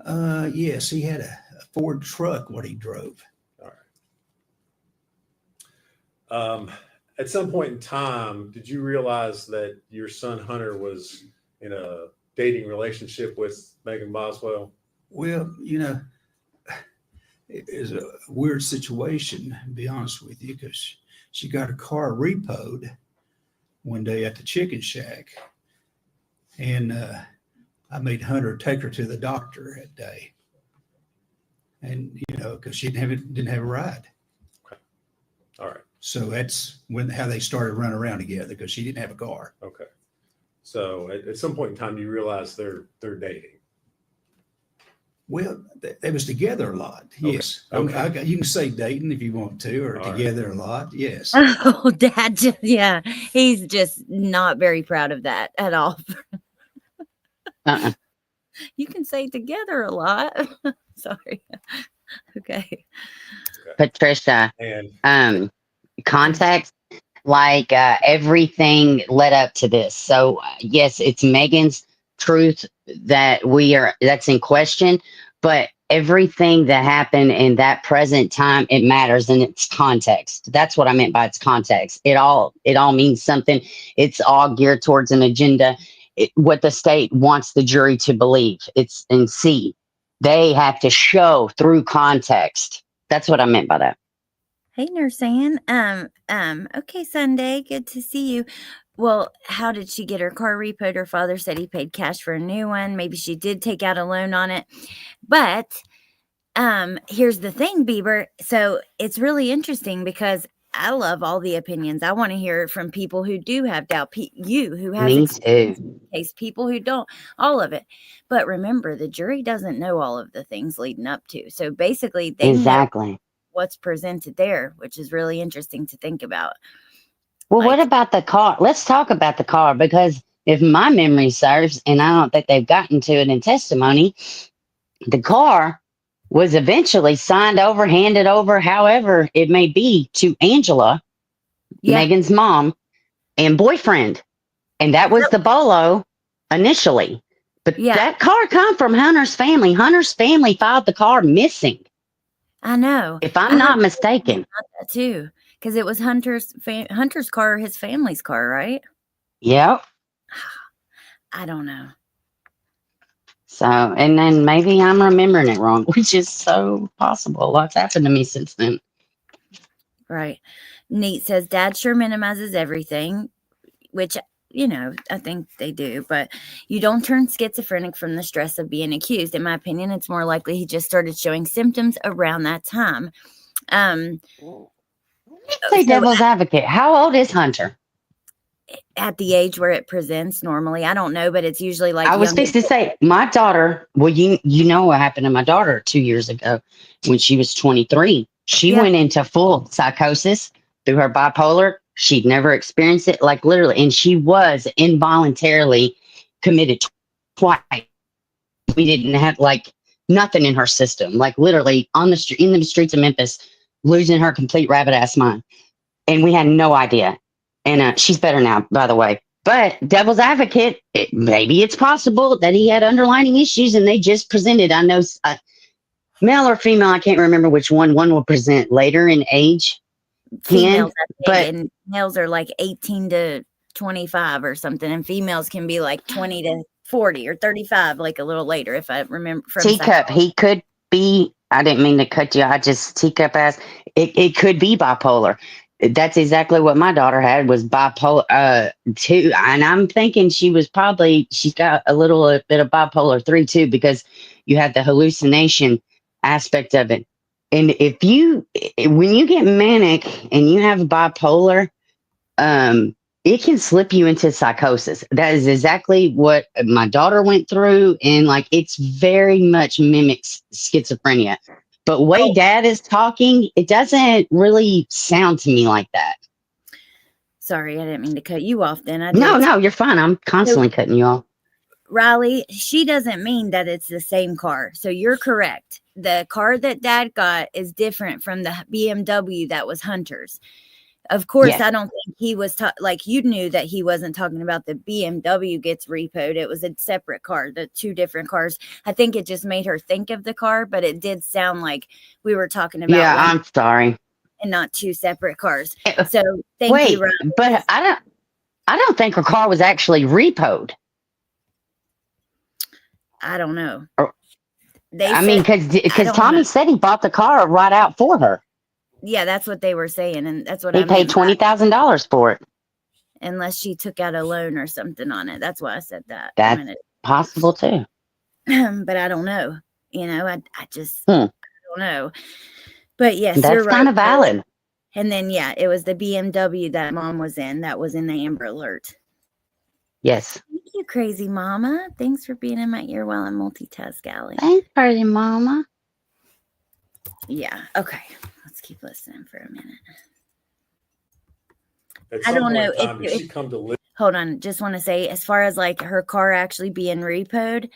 Yes, he had a Ford truck, what he drove. All right. At some point in time, did you realize that your son Hunter was in a dating relationship with Megan Boswell? Well, you know, it is a weird situation, to be honest with you, because she got her car repoed one day at the chicken shack. And I made Hunter take her to the doctor that day. And, you know, because she didn't have a ride. Okay. All right. So that's how they started running around together, because she didn't have a car. Okay. So at some point in time, you realize they're dating. Well, they was together a lot. Okay. Yes. Okay. You can say dating if you want to, or All right. together a lot. Yes. Oh, Dad, yeah, he's just not very proud of that at all. Uh-uh. You can say together a lot. Sorry. Okay. Patricia, And context, like everything led up to this. So yes, it's Megan's truth that's in question, but everything that happened in that present time, it matters, and it's context. That's what I meant by its context. It all means something. It's all geared towards an agenda. What the state wants the jury to believe. It's and see. They have to show through context. That's what I meant by that. Hey, Nurse Ann. Okay, Sunday. Good to see you. Well, how did she get her car repoed? Her father said he paid cash for a new one. Maybe she did take out a loan on it. But here's the thing, Bieber. So it's really interesting because I love all the opinions. I want to hear it from people who do have doubt. You who have Me too. case, people who don't, all of it. But remember, the jury doesn't know all of the things leading up to. So basically, they know Exactly. what's presented there, which is really interesting to think about. Well, Like- what about the car? Let's talk about the car, because if my memory serves, and I don't think they've gotten to it in testimony, the car was eventually signed over, handed over, however it may be, to Angela, Yeah. Megan's mom and boyfriend. And that was the Bolo initially. But Yeah. that car come from Hunter's family. Hunter's family filed the car missing, I know. if I'm not mistaken. That too, because it was Hunter's car, his family's car, right? Yep. I don't know. So, and then maybe I'm remembering it wrong, which is so possible. Lots happened to me since then. Right. Neat says Dad sure minimizes everything, which, you know, I think they do, but you don't turn schizophrenic from the stress of being accused. In my opinion, it's more likely he just started showing symptoms around that time. Say So devil's advocate. How old is Hunter? at the age where it presents normally, I don't know, but it's usually like I was younger- fixing to say, my daughter, well, you know what happened to my daughter 2 years ago when she was 23. She Yeah. went into full psychosis through her bipolar. She'd never experienced it, like literally, and she was involuntarily committed twice. We didn't have like nothing in her system, like literally on the street, in the streets of Memphis, losing her complete rabbit ass mind. And we had no idea. And she's better now, by the way. But devil's advocate, maybe it's possible that he had underlying issues and they just presented. I know male or female, I can't remember which one. One will present later in age. females, I think, but and males are like 18 to 25 or something, and females can be like 20 to 40 or 35, like a little later, if I remember from Teacup, he could be, I didn't mean to cut you. I just teacup asked, it could be bipolar. That's exactly what my daughter had, was bipolar 2. And I'm thinking she's got a little bit of bipolar 3 too, because you have the hallucination aspect of it. And when you get manic and you have bipolar, it can slip you into psychosis. That is exactly what my daughter went through. And like, it's very much mimics schizophrenia. But way dad is talking, it doesn't really sound to me like that. Sorry, I didn't mean to cut you off then. No, you're fine. I'm constantly cutting you off. Riley, she doesn't mean that it's the same car. So you're correct. The car that dad got is different from the BMW that was Hunter's. Of course, Yeah. I don't think he was like, you knew that he wasn't talking about the BMW gets repoed. It was a separate car, the two different cars. I think it just made her think of the car, but it did sound like we were talking about Yeah, one I'm sorry. and not two separate cars. So thank Wait, you, Riley. but I don't think her car was actually repoed. I don't know. Because don't Tommy know. said he bought the car right out for her. Yeah, that's what they were saying, and that's what He I paid meant. $20,000 for it. Unless she took out a loan or something on it. That's why I said that. That's possible too. But I don't know. I just Hmm. I don't know. But yes, That's you're right. kind of valid. And then it was the BMW that mom was in that was in the Amber Alert. Yes. Thank you, crazy mama. Thanks for being in my ear while I multitask, Allie. Thanks, pretty mama. Yeah. Okay. Let's keep listening for a minute. At I some don't point know in time, if did she come to live? Hold on. Just want to say, as far as like her car actually being repoed,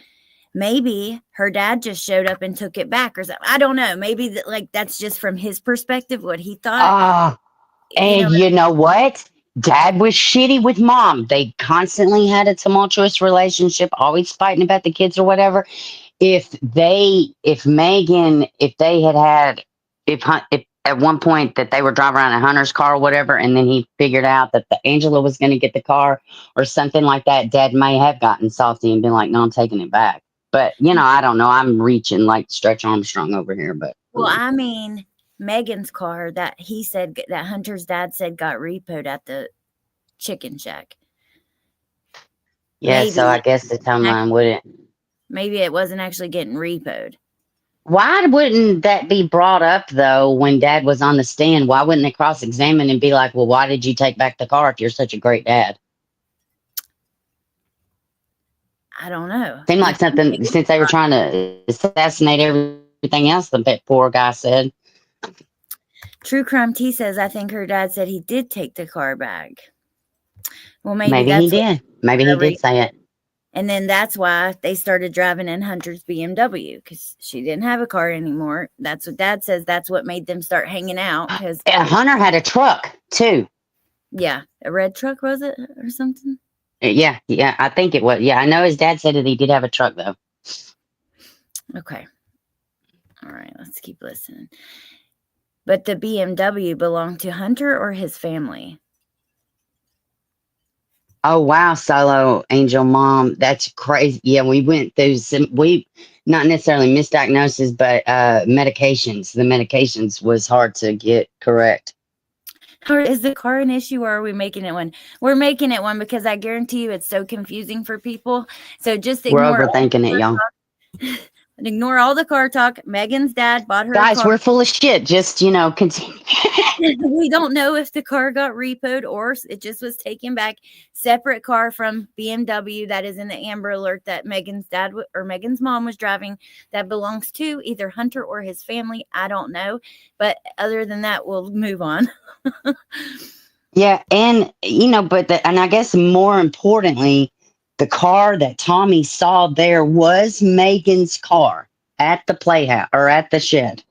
maybe her dad just showed up and took it back or something. I don't know. Maybe that's just from his perspective, what he thought. And you know what? Dad was shitty with mom. They constantly had a tumultuous relationship, always fighting about the kids or whatever. If Megan, if at one point that they were driving around in Hunter's car or whatever, and then he figured out that the Angela was going to get the car or something like that, Dad may have gotten salty and been like, no, I'm taking it back. But, I don't know. I'm reaching like Stretch Armstrong over here. But Well, I mean, Megan's car that he said that Hunter's dad said got repoed at the chicken shack. yeah, so I guess the timeline wouldn't. Maybe it wasn't actually getting repoed. Why wouldn't that be brought up though when Dad was on the stand? Why wouldn't they cross-examine and be like, well, why did you take back the car if you're such a great dad? I don't know. Seemed like something, since they were trying to assassinate everything else, the poor guy said. True Crime T says, I think her dad said he did take the car back. Well, Maybe he did. Maybe he did say it. And then that's why they started driving in Hunter's BMW, because she didn't have a car anymore. That's what Dad says. That's what made them start hanging out. Because Hunter had a truck too. Yeah, a red truck, was it, or something? Yeah, I think it was. Yeah, I know his dad said that he did have a truck though. Okay. All right, let's keep listening. But the BMW belonged to Hunter or his family? Oh wow, Solo Angel Mom, that's crazy. Yeah, we went through we not necessarily misdiagnosis, but medications. The medications was hard to get correct. Or is the car an issue, or are we making it one? We're making it one because I guarantee you it's so confusing for people. So just ignore. We're overthinking it, y'all. Ignore all the car talk. Megan's dad bought her Guys, a car. we're full of shit. Just, continue. We don't know if the car got repoed or it just was taken back. Separate car from BMW that is in the Amber Alert that Megan's dad or Megan's mom was driving, that belongs to either Hunter or his family. I don't know. But other than that, we'll move on. Yeah. And, and I guess more importantly, the car that Tommy saw there was Megan's car at the playhouse or at the shed.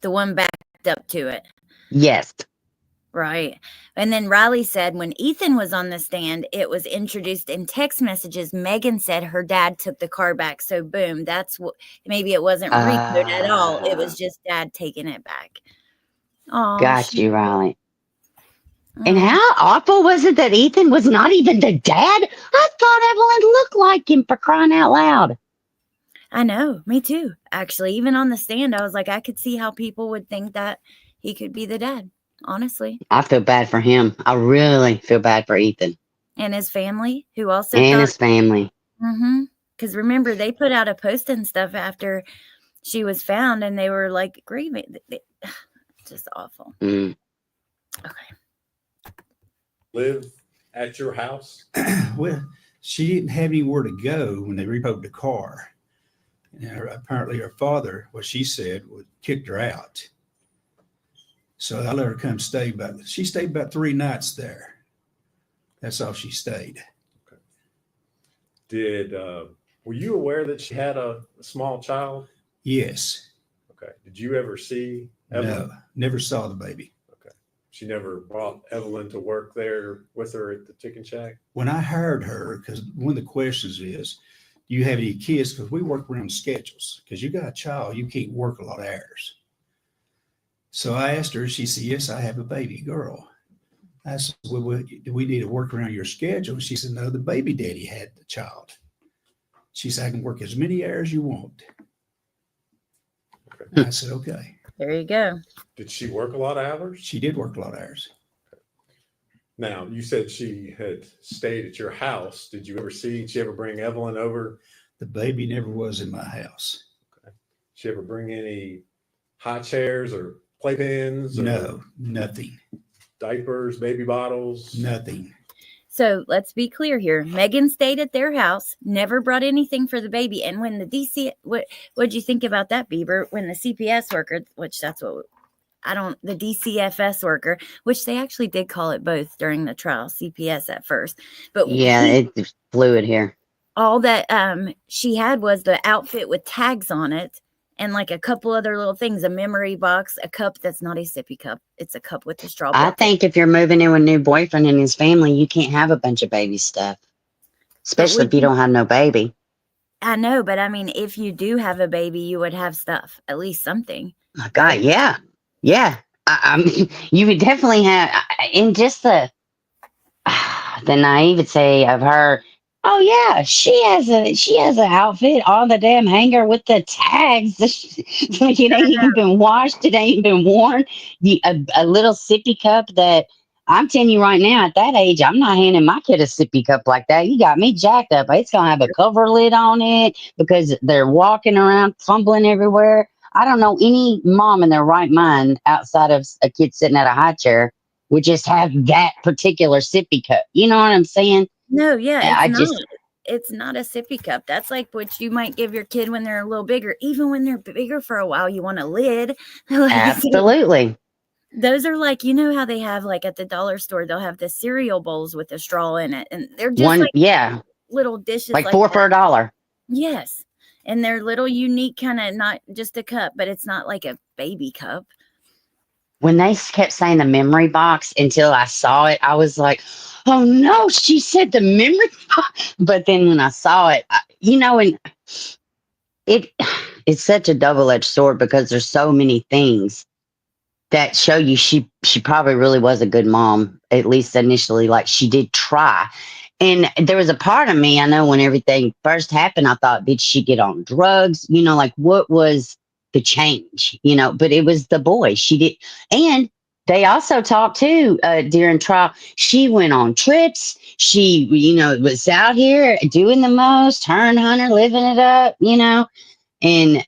The one backed up to it. Yes. Right. And then Riley said when Ethan was on the stand, it was introduced in text messages. Megan said her dad took the car back. So boom, that's what, maybe it wasn't repoed at all. It was just dad taking it back. Oh, got you, Riley. And Mm, how awful was it that Ethan was not even the dad? I thought Evelyn looked like him, for crying out loud. I know, me too. Actually, even on the stand, I was like, I could see how people would think that he could be the dad, honestly. I feel bad for him. I really feel bad for Ethan And his family, who also and thought, his family. because remember, they put out a post and stuff after she was found, and they were like grieving. Just awful. Mm. Okay. Live at your house? Well, she didn't have anywhere to go when they repoed the car. And apparently her father, what she said, kicked her out. So I let her come stay, but she stayed about 3 nights there. That's all she stayed. Were you aware that she had a small child? Yes. Okay. Did you ever see Evelyn? No, never saw the baby. Okay. She never brought Evelyn to work there with her at the chicken shack? When I hired her, because one of the questions is, do you have any kids? Because we work around schedules. Because you got a child, you can't work a lot of hours. So I asked her, she said, yes, I have a baby girl. I said, well, do we need to work around your schedule? She said, no, the baby daddy had the child. She said, I can work as many hours you want. Okay. I said, okay. There you go. Did she work a lot of hours? She did work a lot of hours. Now, you said she had stayed at your house. Did you ever bring Evelyn over? The baby never was in my house. Did she ever bring any high chairs or playpens? No, nothing, Diapers, baby bottles? nothing. So let's be clear here. Megan stayed at their house, never brought anything for the baby. And when the what'd you think about that, Bieber? When the CPS worker, which that's what the DCFS worker, which they actually did call it both during the trial, CPS at first. But Yeah, it's fluid here. all that she had was the outfit with tags on it and like a couple other little things, a memory box, a cup that's not a sippy cup. It's a cup with a straw. I think if you're moving in with a new boyfriend and his family, you can't have a bunch of baby stuff, especially if you don't have no baby. I know, but I mean, if you do have a baby, you would have stuff, at least something. My God, yeah. Yeah. I mean, you would definitely have, in just the naivete of her. Oh yeah, she has an outfit on the damn hanger with the tags. Like it ain't even been washed. It ain't been worn. A little sippy cup that I'm telling you right now, at that age, I'm not handing my kid a sippy cup like that. You got me jacked up. It's gonna have a cover lid on it because they're walking around fumbling everywhere. I don't know any mom in their right mind outside of a kid sitting at a high chair would just have that particular sippy cup. You know what I'm saying? No, yeah, I it's just not. It's not a sippy cup. That's like what you might give your kid when they're a little bigger. Even when they're bigger for a while, you want a lid. absolutely. Those are like, you know how they have like at the dollar store, they'll have the cereal bowls with a straw in it. And they're just like little dishes. Like four for $1. Yes. And they're little unique, kind of not just a cup, but it's not like a baby cup. When they kept saying the memory box until I saw it, I was like, oh no, she said the memory box. But then when I saw it, and it's such a double-edged sword because there's so many things that show you she probably really was a good mom, at least initially. Like she did try. And there was a part of me, I know when everything first happened, I thought, did she get on drugs? Like what was the change? But it was the boy. She did. And they also talked too during trial. She went on trips. She, was out here doing the most, her and Hunter living it up, and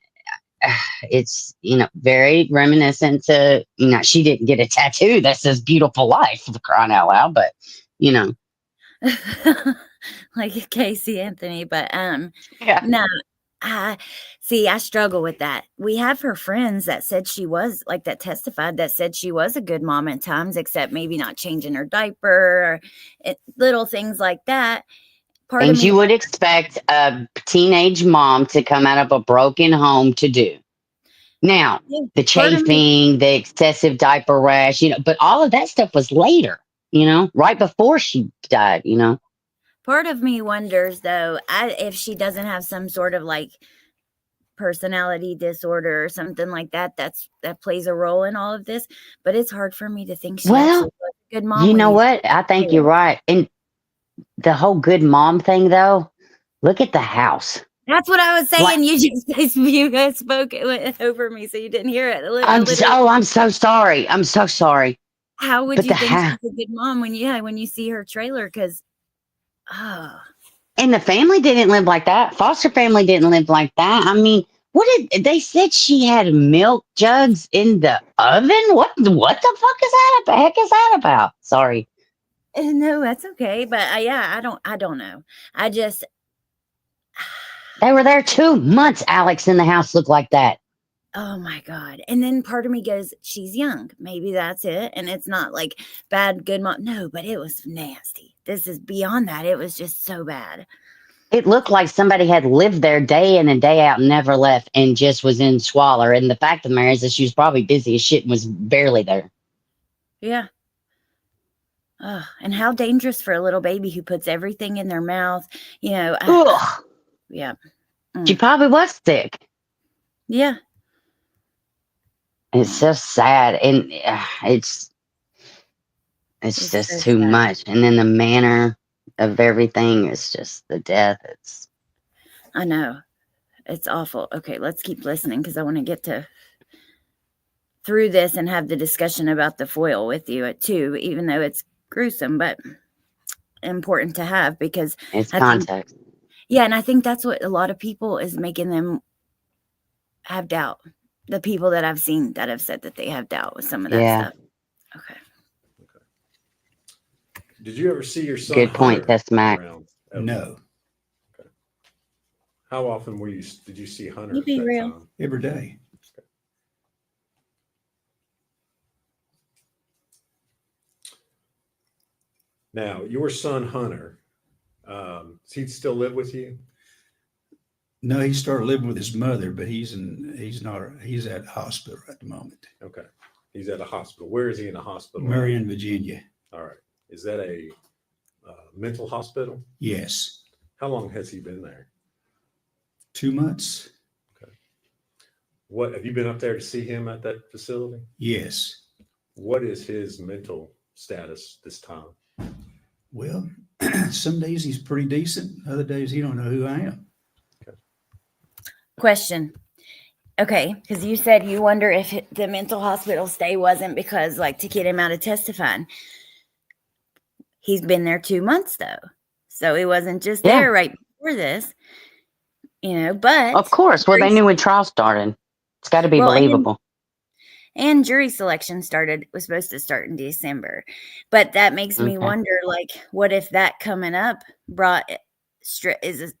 it's, very reminiscent to, she didn't get a tattoo that says beautiful life, for crying out loud, but, like Casey Anthony, but yeah. no, I struggle with that. We have her friends that said she was like that testified that said she was a good mom at times, except maybe not changing her diaper or little things like that. And you would expect a teenage mom to come out of a broken home to do. Now, the chafing, the excessive diaper rash, but all of that stuff was later, right before she died, Part of me wonders, though, if she doesn't have some sort of like personality disorder or something like that, that plays a role in all of this. But it's hard for me to think she actually was good mom. You when know what? I think you're right. And the whole good mom thing, though, look at the house. That's what I was What? saying. You guys spoke it went over me, so you didn't hear it. I'm so sorry. I'm so sorry. How would But you the think house. she's a good mom when you see her trailer? Because oh, And the family didn't live like that. Foster family didn't live like that. I mean, what did they said she had milk jugs in the oven? What the fuck is that? The heck is that about? Sorry. no, that's okay. But yeah, I don't know. I just They were there 2 months. Alex in the house looked like that. oh my god. And then part of me goes, she's young. Maybe that's it. And it's not like bad, good mom. No, but it was nasty. This is beyond that. It was just so bad. It looked like somebody had lived there day in and day out, never left, and just was in squalor. And the fact of the matter is that she was probably busy as shit and was barely there. Yeah. Oh, and how dangerous for a little baby who puts everything in their mouth. Ugh. Yeah. She probably was sick. Yeah. It's so sad, and it's It's just so too sad. much. And then the manner of everything is just the death. It's I know. It's awful. Okay, let's keep listening because I want to get through this and have the discussion about the foil with you too, even though it's gruesome, but important to have because I think, context. yeah, and I think that's what a lot of people is making them have doubt. The people that I've seen that have said that they have doubt with some of that Yeah. stuff. Okay. Did you ever see your son? Good point, Hunter Test Mac. around ever? No, How often did you see Hunter You at be that real. time? every day. Now, your son Hunter, does he still live with you? No, he started living with his mother, but he's at the hospital at the moment. Okay. He's at a hospital. Where is he in a hospital? Marion, Virginia. All right. Is that a mental hospital? Yes. How long has he been there? 2 months. What have you been up there to see him at that facility? Yes. What is his mental status this time? Well, some days he's pretty decent. Other days he don't know who I am. Question. Okay, because you said you wonder if the mental hospital stay wasn't because, like, to get him out of testifying. He's been there 2 months, though. So he wasn't just there right before this, but. Of course. Well, they knew when trial started. It's got to be believable. And jury selection was supposed to start in December. But that makes me wonder, like, what if that coming up brought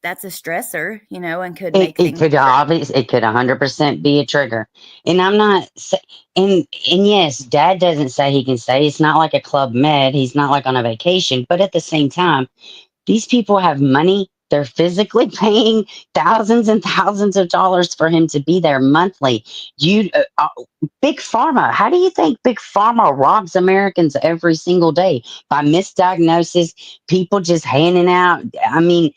that's a stressor, and could make it could 100% be a trigger. And I'm not and yes, Dad doesn't say he can say it's not like a Club Med. He's not like on a vacation, but at the same time, these people have money. They're physically paying thousands and thousands of dollars for him to be there monthly. Big Pharma. How do you think Big Pharma robs Americans every single day? By misdiagnosis, people just handing out. I mean,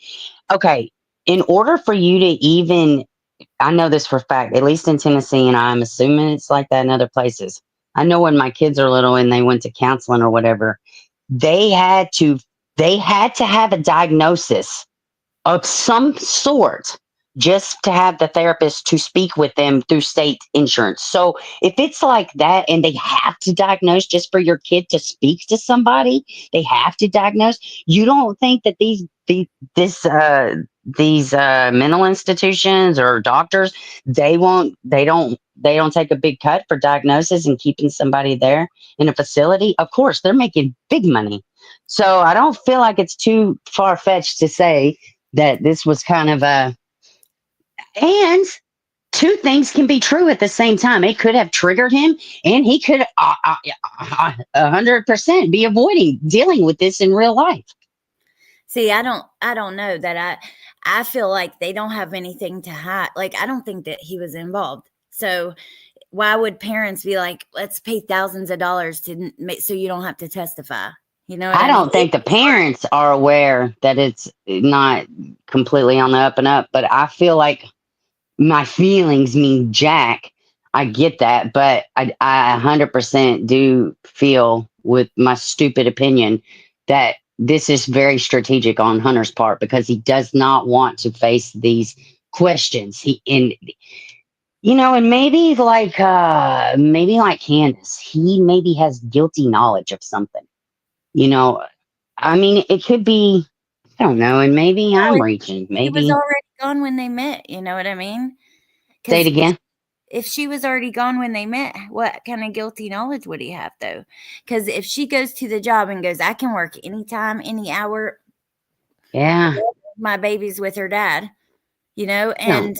okay, in order for you to even, I know this for a fact, at least in Tennessee, and I'm assuming it's like that in other places. I know when my kids are little and they went to counseling or whatever, they had to have a diagnosis of some sort just to have the therapist to speak with them through state insurance. So if it's like that and they have to diagnose just for your kid to speak to somebody, they have to diagnose. You don't think that these mental institutions or doctors, they don't take a big cut for diagnosis and keeping somebody there in a facility? Of course, they're making big money. So I don't feel like it's too far-fetched to say that this was kind of and two things can be true at the same time. It could have triggered him, and he could 100% be avoiding dealing with this in real life. See, I don't know that I feel like they don't have anything to hide. Like, I don't think that he was involved. So why would parents be like, let's pay thousands of dollars so you don't have to testify? You know what I don't think the parents are aware that it's not completely on the up and up, but I feel like my feelings mean jack. I get that, but I 100% do feel with my stupid opinion that this is very strategic on Hunter's part because he does not want to face these questions. And maybe like Candace, he maybe has guilty knowledge of something. I mean, it could be, I don't know, and maybe I'm reaching. He was Maybe already gone when they met. You know what I mean? say it again. If she was already gone when they met, what kind of guilty knowledge would he have though? Because if she goes to the job and goes, I can work anytime, any hour, Yeah. my baby's with her dad, No, and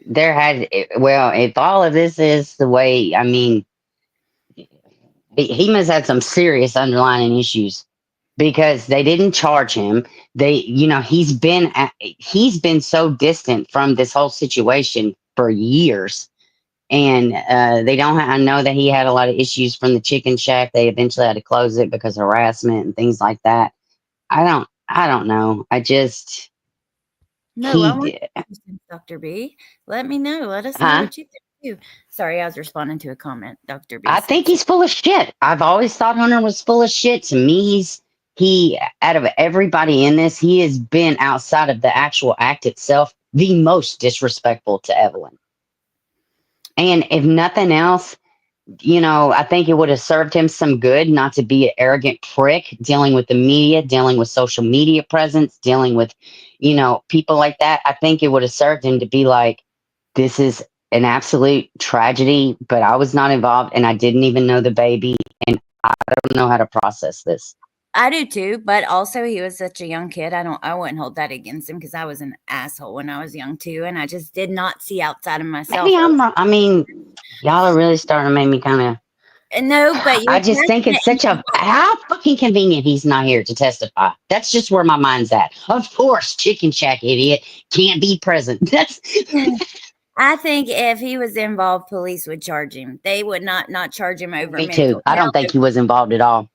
if all of this is the way, I mean, he must have some serious underlying issues because they didn't charge him. He's been so distant from this whole situation for years. And they don't. I know that he had a lot of issues from the chicken shack. They eventually had to close it because of harassment and things like that. I don't know. no, He I want did. Dr. B. Let me know. Let us know Huh? what you think too. Sorry, I was responding to a comment, Dr. B. I think he's full of shit. I've always thought Hunter was full of shit. To me, he out of everybody in this, he has been outside of the actual act itself the most disrespectful to Evelyn. And if nothing else, I think it would have served him some good not to be an arrogant prick dealing with the media, dealing with social media presence, dealing with, people like that. I think it would have served him to be like, this is an absolute tragedy, but I was not involved and I didn't even know the baby and I don't know how to process this. I do too, but also he was such a young kid. I wouldn't hold that against him because I was an asshole when I was young too, and I just did not see outside of myself. Maybe I'm wrong. I mean, y'all are really starting to make me kind of. No, but I just think it's how fucking convenient he's not here to testify. That's just where my mind's at. Of course, chicken shack idiot can't be present. That's. I think if he was involved, police would charge him. They would not charge him over Me mental too. I don't think he was involved at all.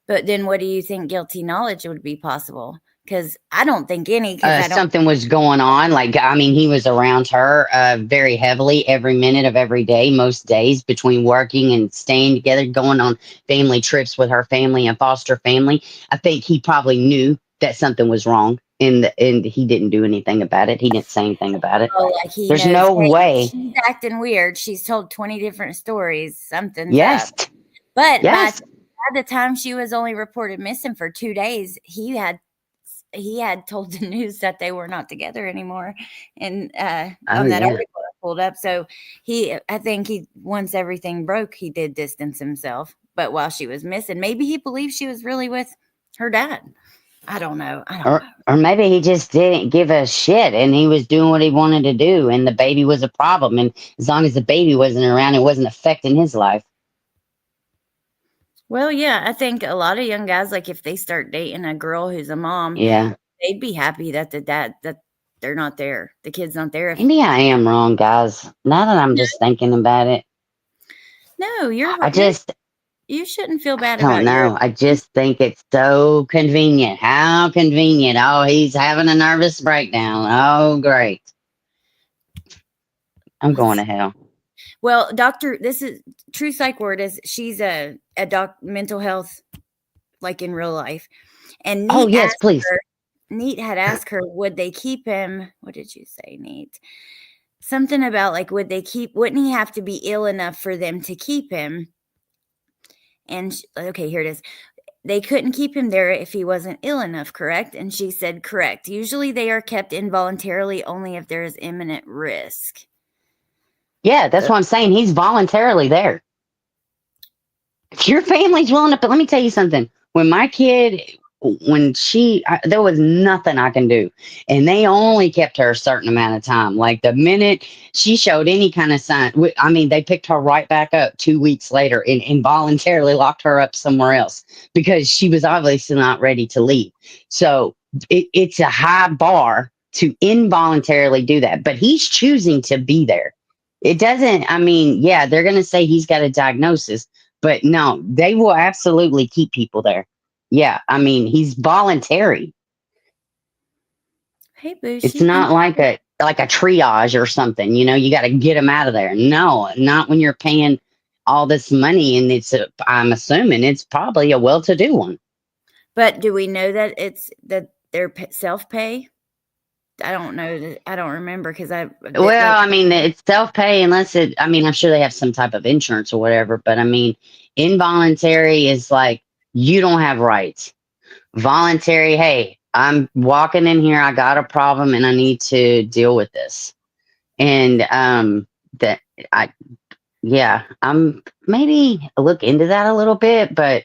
But then what do you think guilty knowledge would be possible? Because I don't think any. Something was going on. He was around her very heavily every minute of every day, most days between working and staying together, going on family trips with her family and foster family. I think he probably knew that something was wrong and he didn't do anything about it. He didn't say anything about it. There's no way. She's acting weird. She's told 20 different stories. Something's yes. up. But yes. by the time she was only reported missing for 2 days, he had told the news that they were not together anymore. And on that article I pulled up. So I think once everything broke, he did distance himself. But while she was missing, maybe he believed she was really with her dad. I don't know. Or maybe he just didn't give a shit and he was doing what he wanted to do and the baby was a problem. And as long as the baby wasn't around, it wasn't affecting his life. Well, yeah, I think a lot of young guys, like if they start dating a girl who's a mom, they'd be happy that that they're not there. The kid's not there. Maybe I am wrong, guys. Now that I'm just thinking about it. No, you're right. You shouldn't feel bad about it. I don't know. I just think it's so convenient. How convenient. Oh, he's having a nervous breakdown. Oh, great. I'm going to hell. Well, this is true psych word is she's a mental health, like in real life. And please. Neat had asked her, would they keep him? What did you say, Neat? Something about wouldn't he have to be ill enough for them to keep him? And okay, here it is. They couldn't keep him there if he wasn't ill enough, correct? And she said, correct. Usually they are kept involuntarily only if there is imminent risk. Yeah, that's what I'm saying. He's voluntarily there. If your family's willing to, but let me tell you something. When my kid, there was nothing I can do. And they only kept her a certain amount of time. Like the minute she showed any kind of sign, they picked her right back up 2 weeks later and involuntarily locked her up somewhere else because she was obviously not ready to leave. So it's a high bar to involuntarily do that. But he's choosing to be there. It doesn't, they're going to say he's got a diagnosis, but no, they will absolutely keep people there. Yeah, he's voluntary. Hey, boo. It's not like a triage or something. You got to get him out of there. No, not when you're paying all this money, and I'm assuming it's probably a well-to-do one. But do we know that they're self-pay? I don't know. I don't remember because Well, I mean, it's self-pay unless I mean, I'm sure they have some type of insurance or whatever, but I mean, involuntary is like you don't have rights. Voluntary, hey, I'm walking in here, I got a problem and I need to deal with this. And that I yeah, I'm maybe look into that a little bit, but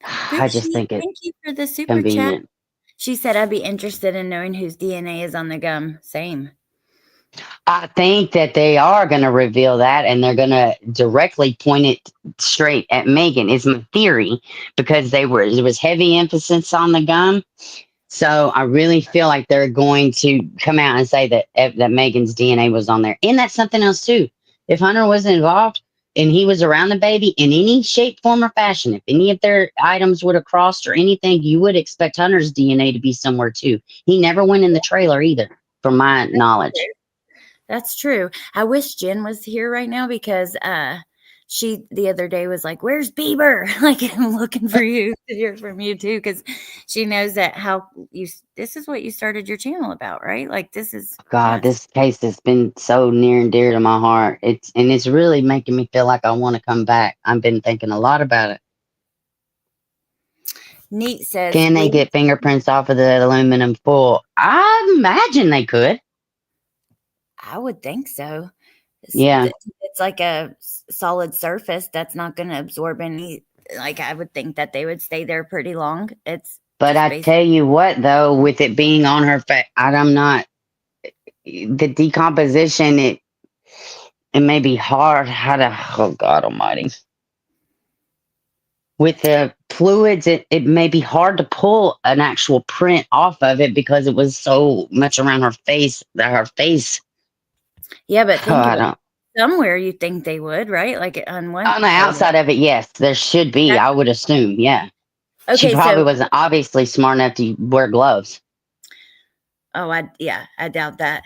I just think it's thank you for the super chat. convenient. She said, I'd be interested in knowing whose DNA is on the gum. Same. I think that they are going to reveal that and they're going to directly point it straight at Megan, is my theory, because there was heavy emphasis on the gum. So I really feel like they're going to come out and say that Megan's DNA was on there. And that's something else too. If Hunter wasn't involved and he was around the baby in any shape, form, or fashion, if any of their items would have crossed or anything, you would expect Hunter's DNA to be somewhere too. He never went in the trailer either, from my knowledge. That's true. I wish Jen was here right now because she the other day was like, "Where's Bieber?" Like, I'm looking for you to hear from you too, because she knows that this is what you started your channel about, right? Like, this is God, this case has been so near and dear to my heart. It's really making me feel like I want to come back. I've been thinking a lot about it. Neat says, Can they get fingerprints off of the aluminum foil? I imagine they could. I would think so. Yeah. It's like a solid surface that's not going to absorb any. Like, I would think that they would stay there pretty long. But I tell you what, though, with it being on her face, I'm not. The decomposition, it may be hard. Oh God Almighty. With the fluids, it may be hard to pull an actual print off of it because it was so much around her face. Yeah, but somewhere you think they would, right? Like on the outside of it, yes, there should be. I would assume, yeah. Okay, she probably wasn't obviously smart enough to wear gloves. Oh, I doubt that.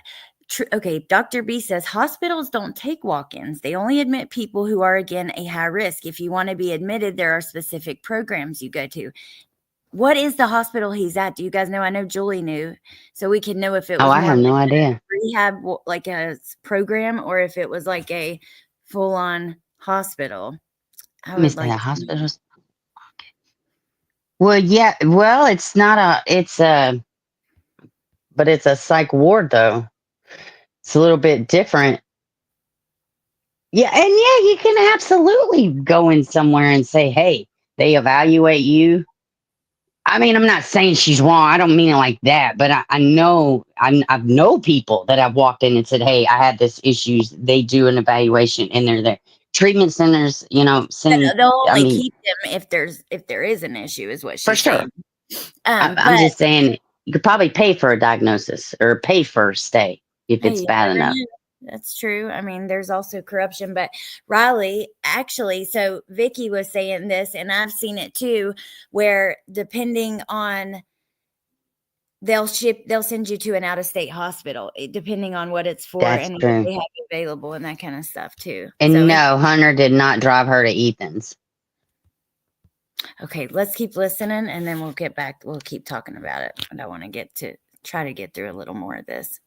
Okay, Dr. B says hospitals don't take walk-ins. They only admit people who are, again, a high risk. If you want to be admitted, there are specific programs you go to. What is the hospital he's at? Do you guys know? I know Julie knew, so we can know if it was I have no idea. Rehab, like a program, or if it was like a full-on hospital. Let me say hospitals. Well, yeah. Well, it's not but it's a psych ward though. It's a little bit different. Yeah, and yeah, you can absolutely go in somewhere and say, hey, they evaluate you. I mean, I'm not saying she's wrong. I don't mean it like that, but I know I've know people that I've walked in and said, hey, I had this issues. They do an evaluation and they're there. Treatment centers, they'll only keep them if there is an issue, is what she's for sure. saying. I'm just saying you could probably pay for a diagnosis or pay for a stay if it's bad enough. That's true. I mean, there's also corruption, but Riley, actually, so Vicky was saying this, and I've seen it too, where depending on, they'll send you to an out-of-state hospital, depending on what it's for. That's and true. what they have available and that kind of stuff too. And so no, Hunter did not drive her to Ethan's. Okay, let's keep listening and then we'll get back. We'll keep talking about it. But I want to try to get through a little more of this.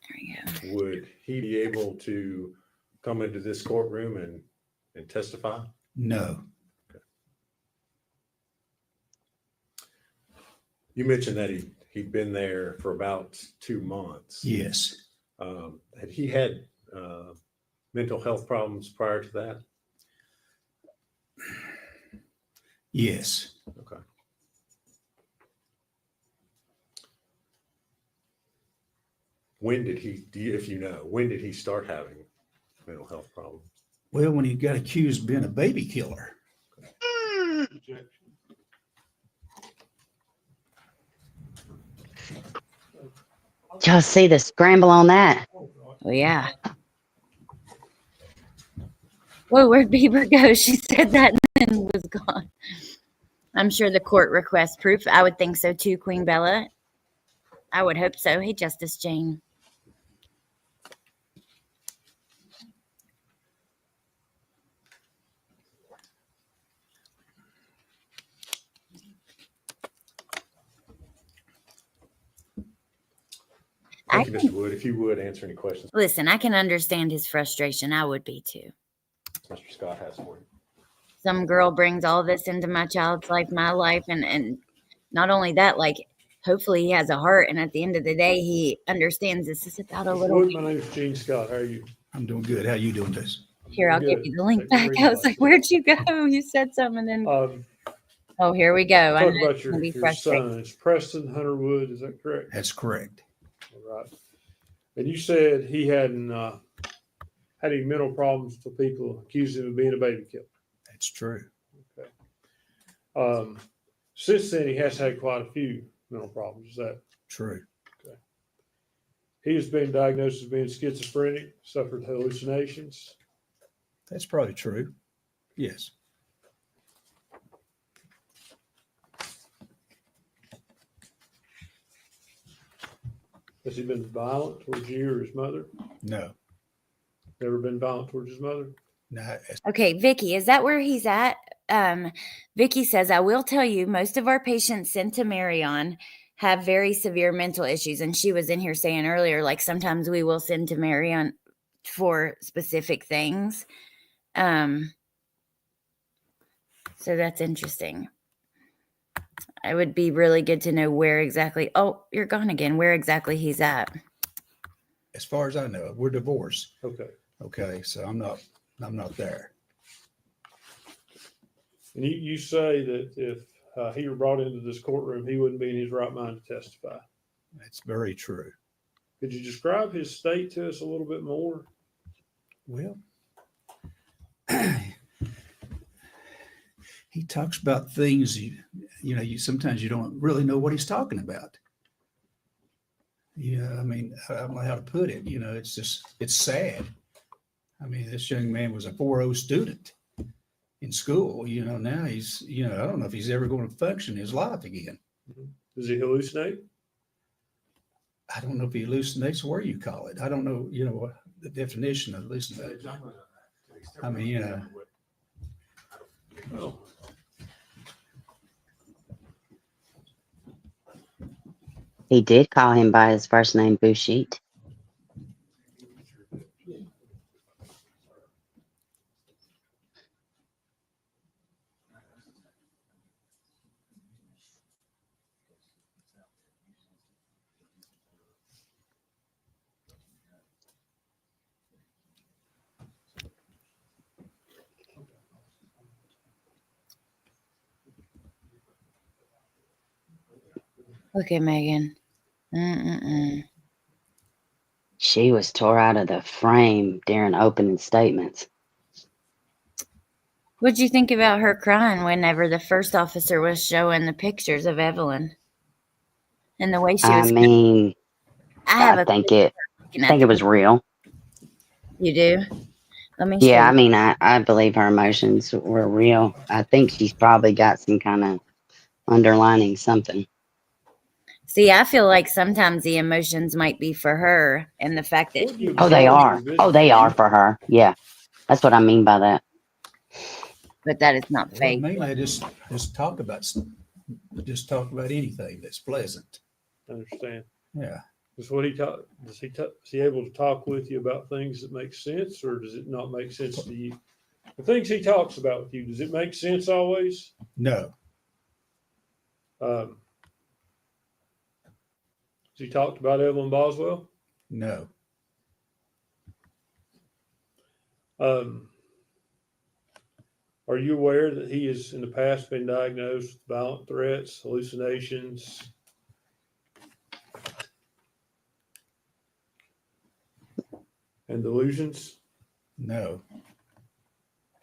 There we go. Would he be able to come into this courtroom and testify? No. Okay. You mentioned that he'd been there for about 2 months. Yes. Had he had mental health problems prior to that? Yes. Okay. When did he start having mental health problems? Well, when he got accused of being a baby killer. Y'all see the scramble on that? Oh, yeah. Whoa, where'd Bieber go? She said that and then was gone. I'm sure the court requests proof. I would think so too, Queen Bella. I would hope so. Hey, Justice Jane. Thank you, Mr. Wood. If you would answer any questions Listen, I can understand his frustration. I would be too. Mr. Scott has for you. Some girl brings all this into my child's life, my life, and not only that, like hopefully he has a heart, and at the end of the day, he understands this is about a Mr. little. Wood, my name is Gene Scott. How are you? I'm doing good. How you doing this? Here, I'll give Good. you the link Take the back. green I was light. like, "Where'd you go?" You said something, and then oh, here we go. I Talk know about it's gonna be your frustrating. son. It's Preston Hunter Wood. Is that correct? That's correct. All right. And you said he hadn't had any mental problems until people accused him of being a baby killer. That's true. Since then, he has had quite a few mental problems. Is that True. he has been diagnosed as being schizophrenic, suffered hallucinations. That's probably true. Yes. Has he been violent towards you or his mother? No. Never been violent towards his mother? No. Okay, Vicky, is that where he's at? Vicky says, I will tell you, most of our patients sent to Marion have very severe mental issues. And she was in here saying earlier, like sometimes we will send to Marion for specific things. So that's interesting. It would be really good to know where exactly, oh, you're gone again, where exactly he's at. As far as I know, we're divorced. Okay. Okay. So I'm not there. And you say that if he were brought into this courtroom, he wouldn't be in his right mind to testify. That's very true. Could you describe his state to us a little bit more? Well, he talks about things you sometimes you don't really know what he's talking about. Yeah, I mean, I don't know how to put it. It's sad. I mean, this young man was a 4.0 student in school. Now he's, I don't know if he's ever going to function in his life again. Does he hallucinate? I don't know if he hallucinates or what you call it. I don't know, what the definition of hallucinate. I mean, Oh. He did call him by his first name, Bushit. Look at Megan. She was tore out of the frame during opening statements. What'd you think about her crying whenever the first officer was showing the pictures of Evelyn and the way she was? I think it was real. You do? Let me. Yeah, I mean, I believe her emotions were real. I think she's probably got some kind of underlining something. See, I feel like sometimes the emotions might be for her, and the fact that They are. Oh, they are for her. Yeah, that's what I mean by that. But that is not well, fake. mainly I just talk about anything that's pleasant. I understand. Yeah. Is what he talk? Is he able to talk with you about things that make sense, or does it not make sense to you? The things he talks about with you, does it make sense always? No. Has he talked about Evelyn Boswell? No. Are you aware that he has in the past been diagnosed with violent threats, hallucinations? And delusions? No.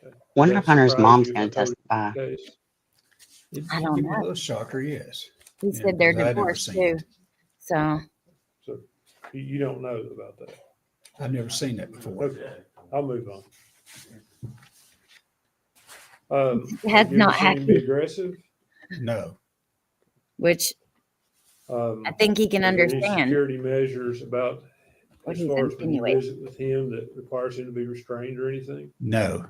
Okay. Wonder if Hunter's mom's you going to if I told testify. you the case? I don't Give me a know. little shocker, yes. He Yeah, said they're because I've never divorced seen too. it. So So you don't know about that. I've never seen that before. Okay, I'll move on. That's have you not ever seen him be aggressive? No. which I think he can Are there any understand security measures about what as he's far as when you insinuating. visit with him that requires him to be restrained or anything? No.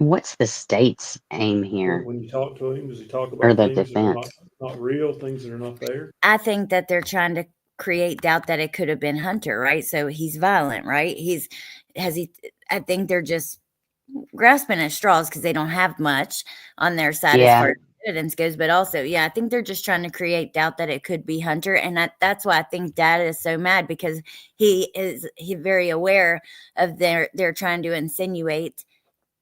what's the state's aim here, When you talk to him, does he talk or about the things that are defense? not real, things that are not there? I think that they're trying to create doubt that it could have been Hunter, right? So he's violent, right? I think they're just grasping at straws because they don't have much on their side as Yeah. far as evidence goes. But also, yeah, I think they're just trying to create doubt that it could be Hunter. And that's why I think Dad is so mad, because he's very aware of they're trying to insinuate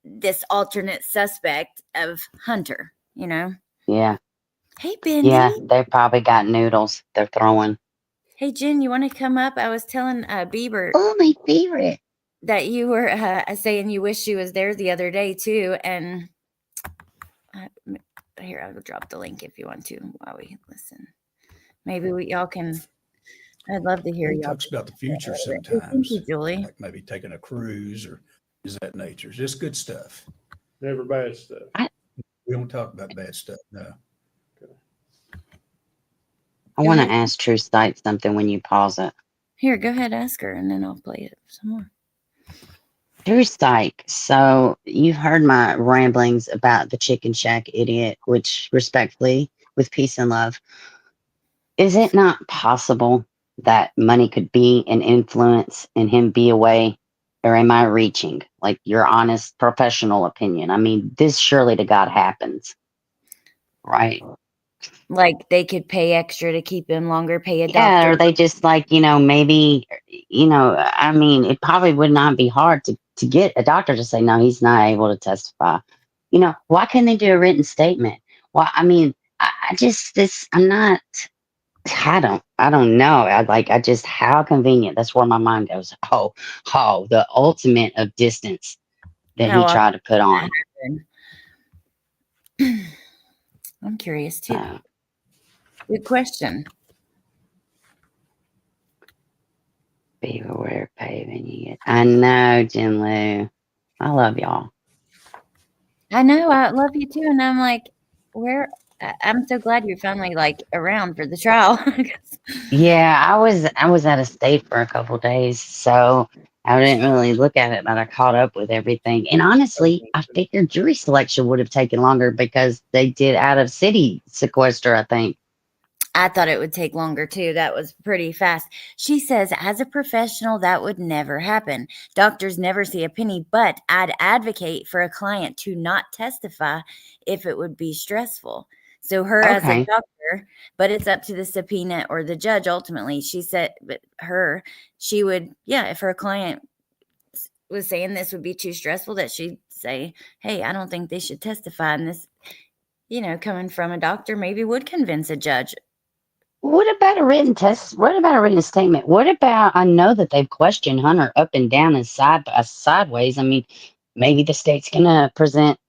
this alternate suspect of Hunter, you know? Yeah. Hey, Bendy. Yeah. They probably got noodles they're throwing. Hey, Jen, you want to come up? I was telling Bieber Oh, my favorite. that you were saying you wish she was there the other day too. And here, I will drop the link if you want to while we listen. Maybe y'all can. I'd love to hear He y'all. talks about the future Thank sometimes, you, Julie. like maybe taking a cruise or is that nature. Just good stuff. Never bad stuff. We don't talk about bad stuff. No. I Go want to ahead. ask True Sight something when you pause it. Here, go ahead, ask her, and then I'll play it some more. True Sight. So you've heard my ramblings about the Chicken Shack idiot, which respectfully, with peace and love, is it not possible that money could be an influence and him be away? Or am I reaching like your honest professional opinion? I mean, this surely to God happens, right? Like they could pay extra to keep him longer, pay a Yeah, doctor. or they just like, maybe, I mean, it probably would not be hard to get a doctor to say, no, he's not able to testify. Why couldn't they do a written statement? Well, I mean, I just, I'm not, I don't know. How convenient. That's where my mind goes. Oh, the ultimate of distance that How he often tried to put on. happened? I'm curious too. Uh, Good question. be aware of paving you get. I know, Jin Lou. I love y'all. I know, I love you too, and I'm like, I'm so glad you're finally like around for the trial. Yeah, I was out of state for a couple days, so I didn't really look at it, but I caught up with everything. And honestly, I figured jury selection would have taken longer because they did out of city sequester, I think. I thought it would take longer too. That was pretty fast. She says, as a professional, that would never happen. Doctors never see a penny, but I'd advocate for a client to not testify if it would be stressful. So her as a Okay. doctor, but it's up to the subpoena or the judge ultimately. She said, but she would, yeah, if her client was saying this would be too stressful, that she'd say, hey, I don't think they should testify. And this, coming from a doctor maybe would convince a judge. What about a written test? What about a written statement? What about, I know that they've questioned Hunter up and down and sideways. I mean, maybe the state's gonna present.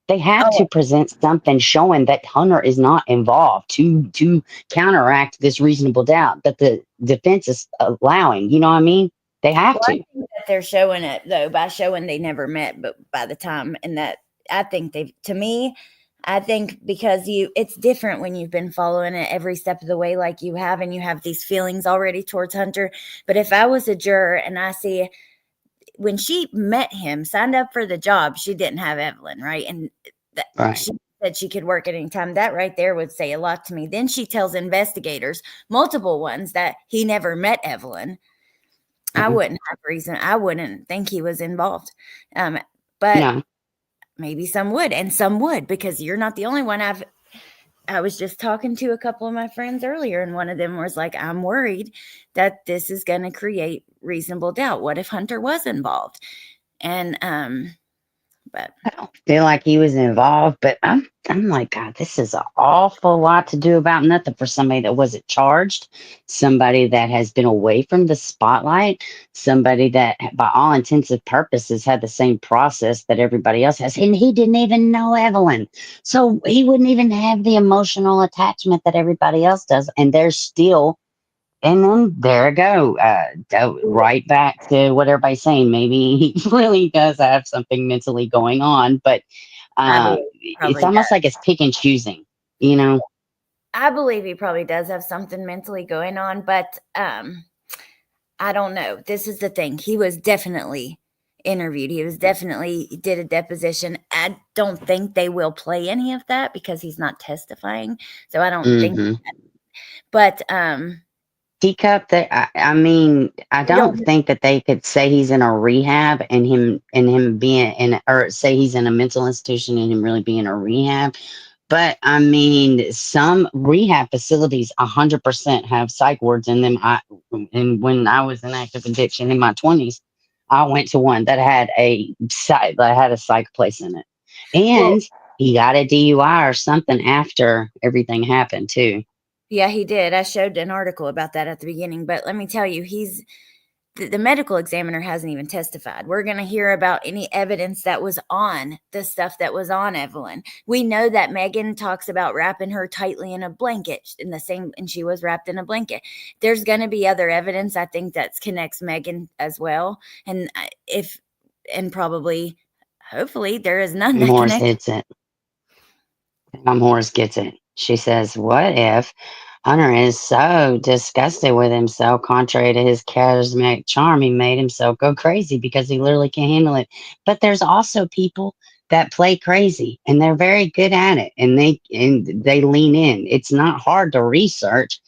They have to present something showing that Hunter is not involved to counteract this reasonable doubt that the defense is allowing. You know what I mean? They have I to. think that they're showing it though by showing they never met, but by the time, and that I think I think because it's different when you've been following it every step of the way like you have, and you have these feelings already towards Hunter. But if I was a juror and I see when she met him, signed up for the job, she didn't have Evelyn, right? And Right. she said she could work at any time. That right there would say a lot to me. Then she tells investigators, multiple ones, that he never met Evelyn. I Mhm. wouldn't have reason. I wouldn't think he was involved. But No. maybe some would, and some would, because you're not the only one. I was just talking to a couple of my friends earlier, and one of them was like, I'm worried that this is going to create reasonable doubt. What if Hunter was involved? And but I don't feel like he was involved, but I'm like, God, this is an awful lot to do about nothing for somebody that wasn't charged, somebody that has been away from the spotlight, somebody that, by all intents and purposes, had the same process that everybody else has, and he didn't even know Evelyn, so he wouldn't even have the emotional attachment that everybody else does, and they're still. And then there I go, right back to what everybody's saying. Maybe he really does have something mentally going on, but I believe he it's probably almost does. like it's pick and choosing, you know? I believe he probably does have something mentally going on, but I don't know. This is the thing. He was definitely interviewed. He was definitely did a deposition. I don't think they will play any of that because he's not testifying. So I don't think, Mm-hmm. but Teacup, I mean, I we don't don't think that they could say he's in a rehab and him being in, or say he's in a mental institution and him really being in a rehab. But I mean, some rehab facilities 100% have psych wards in them. And when I was in active addiction in my 20s, I went to one that had a psych place in it, well, and he got a DUI or something after everything happened too. yeah, he did. I showed an article about that at the beginning, but let me tell you, the medical examiner hasn't even testified. We're going to hear about any evidence that was on the stuff that was on Evelyn. We know that Megan talks about wrapping her tightly in a blanket and she was wrapped in a blanket. There's going to be other evidence, I think, that connects Megan as well. And probably, hopefully, there is none that Morris connects. hits it. Morris gets it. She says, "What if Hunter is so disgusted with himself, contrary to his charismatic charm, he made himself go crazy because he literally can't handle it." But there's also people that play crazy and they're very good at it, and they lean in. It's not hard to research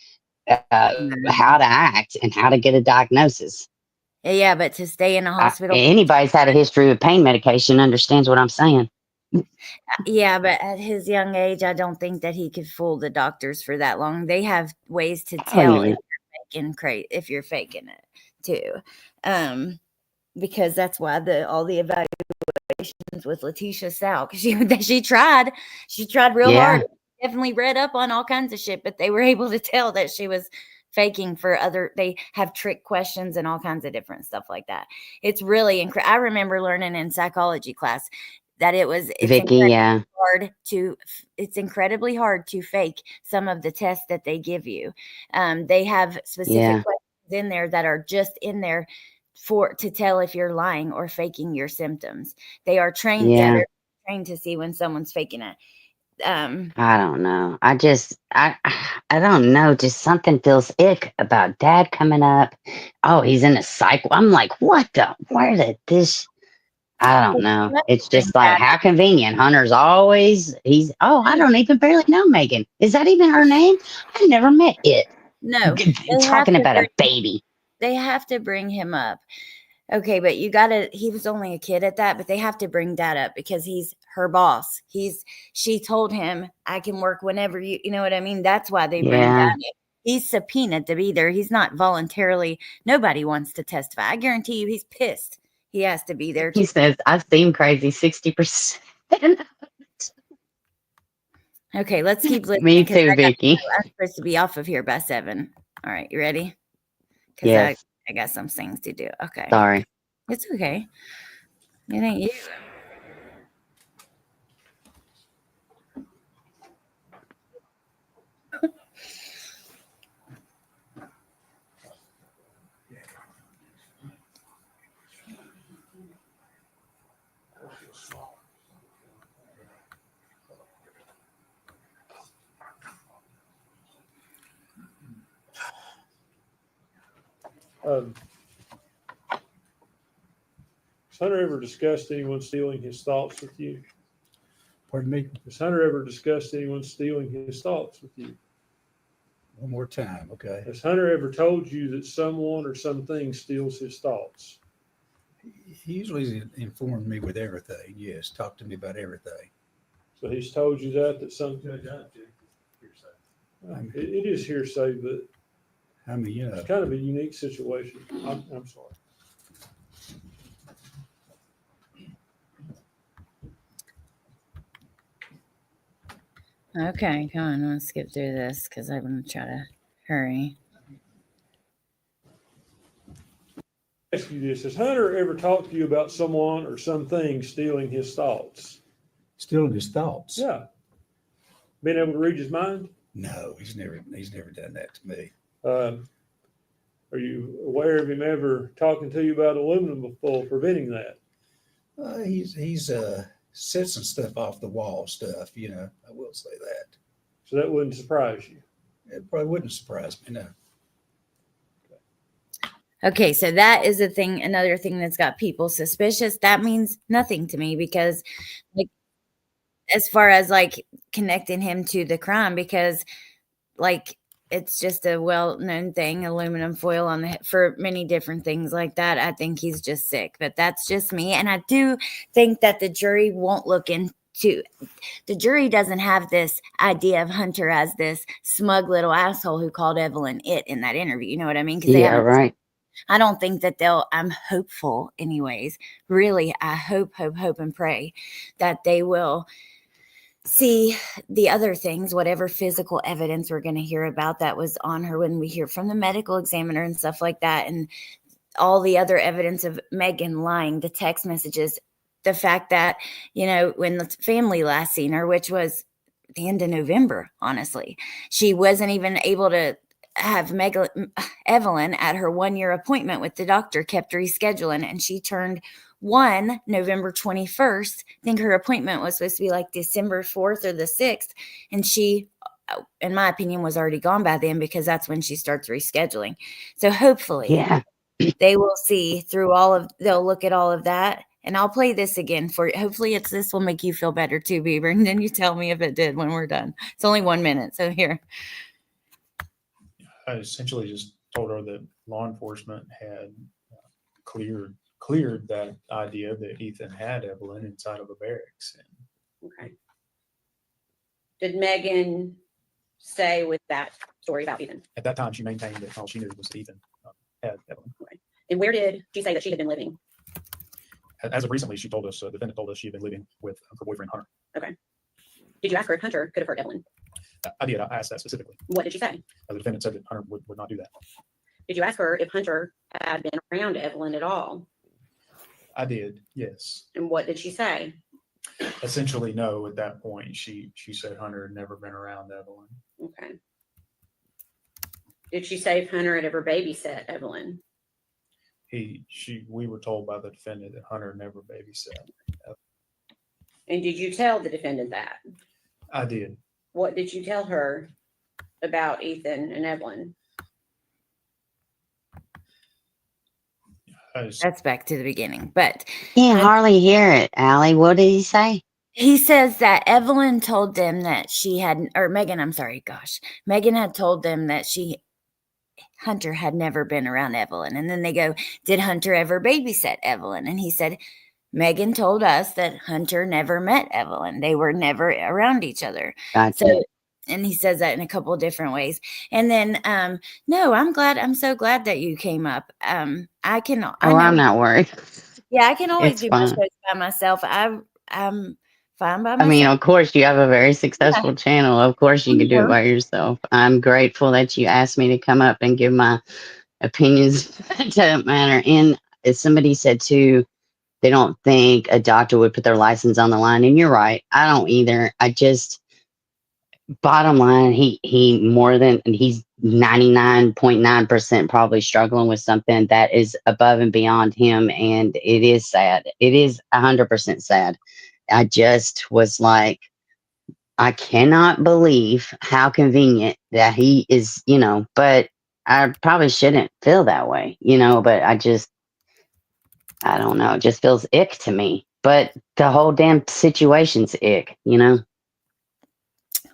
how to act and how to get a diagnosis. Yeah, but to stay in a hospital. Anybody's had a history with pain medication understands what I'm saying. Yeah, but at his young age, I don't think that he could fool the doctors for that long. They have ways to tell yeah. if you're faking it too, because that's why all the evaluations with Letitia Sal, because she tried real Yeah. hard. Definitely read up on all kinds of shit, but they were able to tell that she was faking for they have trick questions and all kinds of different stuff like that. It's really incredible. I remember learning in psychology class that Vicky, yeah. it's incredibly hard to fake some of the tests that they give you. They have specific questions in there that are just in there to tell if you're lying or faking your symptoms. They are trained to see when someone's faking it. I don't know. I don't know. Just something feels ick about Dad coming up. Oh, he's in a psych. I'm like, where did this? I don't know. It's just like, how convenient. I don't even barely know Megan. Is that even her name? I never met it. No, Talking about a baby. They have to bring him up. Okay, but he was only a kid at that, but they have to bring Dad up because he's her boss. She told him, I can work whenever you know what I mean? That's why they bring Dad up. He's subpoenaed to be there. He's not voluntarily, nobody wants to testify. I guarantee you he's pissed. He has to be there. He says, I seem crazy 60%. Okay, let's keep listening. Me too, Vicky. I'm supposed to be off of here by 7. All right, you ready? Because Yes. I got some things to do. Okay. Sorry. It's okay. It ain't you. Has Hunter ever discussed anyone stealing his thoughts with you? Pardon me? Has Hunter ever discussed anyone stealing his thoughts with you? One more time, okay? Has Hunter ever told you that someone or something steals his thoughts? He usually informed me with everything. Yes, talked to me about everything. So he's told you that some. I'm- It is hearsay, but I mean, you know, it's kind of a unique situation. I'm sorry. Okay, come on. Let's skip through this because I'm going to try to hurry. Ask you this: has Hunter ever talked to you about someone or something stealing his thoughts? stealing his thoughts. Yeah. Being able to read his mind? No, he's never done that to me. Are you aware of him ever talking to you about aluminum foil, preventing that? He's said some stuff off the wall stuff, you know. I will say that. So that wouldn't surprise you. It probably wouldn't surprise me, no. Okay, so that is a thing, another thing that's got people suspicious. That means nothing to me because, like, as far as like connecting him to the crime, because like it's just a well-known thing, aluminum foil on the for many different things like that. I think he's just sick, but that's just me. And I do think that the jury won't look into the jury doesn't have this idea of Hunter as this smug little asshole who called Evelyn it in that interview. You know what I mean? Because they Yeah, haven't. right. I don't think that I'm hopeful anyways. Really, I hope and pray that they will see the other things, whatever physical evidence we're going to hear about that was on her when we hear from the medical examiner and stuff like that. And all the other evidence of Megan lying, the text messages, the fact that, when the family last seen her, which was the end of November, honestly, she wasn't even able to have Evelyn at her 1-year appointment with the doctor, kept rescheduling, and she turned November 21st. I think her appointment was supposed to be like December 4th or the 6th. And she, in my opinion, was already gone by then because that's when she starts rescheduling. So hopefully Yeah. they will see through they'll look at all of that. And I'll play this again for you. Hopefully this will make you feel better too, Bieber. And then you tell me if it did when we're done. It's only 1 minute. So here. I essentially just told her that law enforcement had cleared that idea that Ethan had Evelyn inside of a barracks. And Okay. Did Megan say with that story about Ethan? at that time, she maintained that all she knew was Ethan had Evelyn. And where did she say that she had been living? As of recently, she told us, the defendant told us she had been living with her boyfriend Hunter. Did you ask her if Hunter could have hurt Evelyn? I did. I asked that specifically. What did she say? The defendant said that Hunter would not do that. Did you ask her if Hunter had been around Evelyn at all? I did, yes. And what did she say? Essentially, no. At that point, she said Hunter had never been around Evelyn. Okay. Did she say if Hunter had ever babysat Evelyn? We were told by the defendant that Hunter never babysat. And did you tell the defendant that? I did. What did you tell her about Ethan and Evelyn? That's back to the beginning. But Can't hardly hear it, Allie. What did he say? he says that Evelyn told them that Megan, I'm sorry, gosh. Megan had told them that Hunter had never been around Evelyn. And then they go, did Hunter ever babysit Evelyn? And he said, Megan told us that Hunter never met Evelyn. They were never around each other. Gotcha. So, and he says that in a couple of different ways. And then, no, I'm so glad that you came up. I'm not worried. Yeah, I can always It's do my fine. shows by myself. I'm fine by I myself. mean, of course, you have a very successful channel. Of course, you can do it by yourself. I'm grateful that you asked me to come up and give my opinions. It doesn't matter. And as somebody said too, they don't think a doctor would put their license on the line. And you're right. I don't either. I just, bottom line, he's 99.9% probably struggling with something that is above and beyond him. And it is sad. It is 100% sad. I just was like, I cannot believe how convenient that he is, but I probably shouldn't feel that way, but I don't know. It just feels ick to me. But the whole damn situation's ick,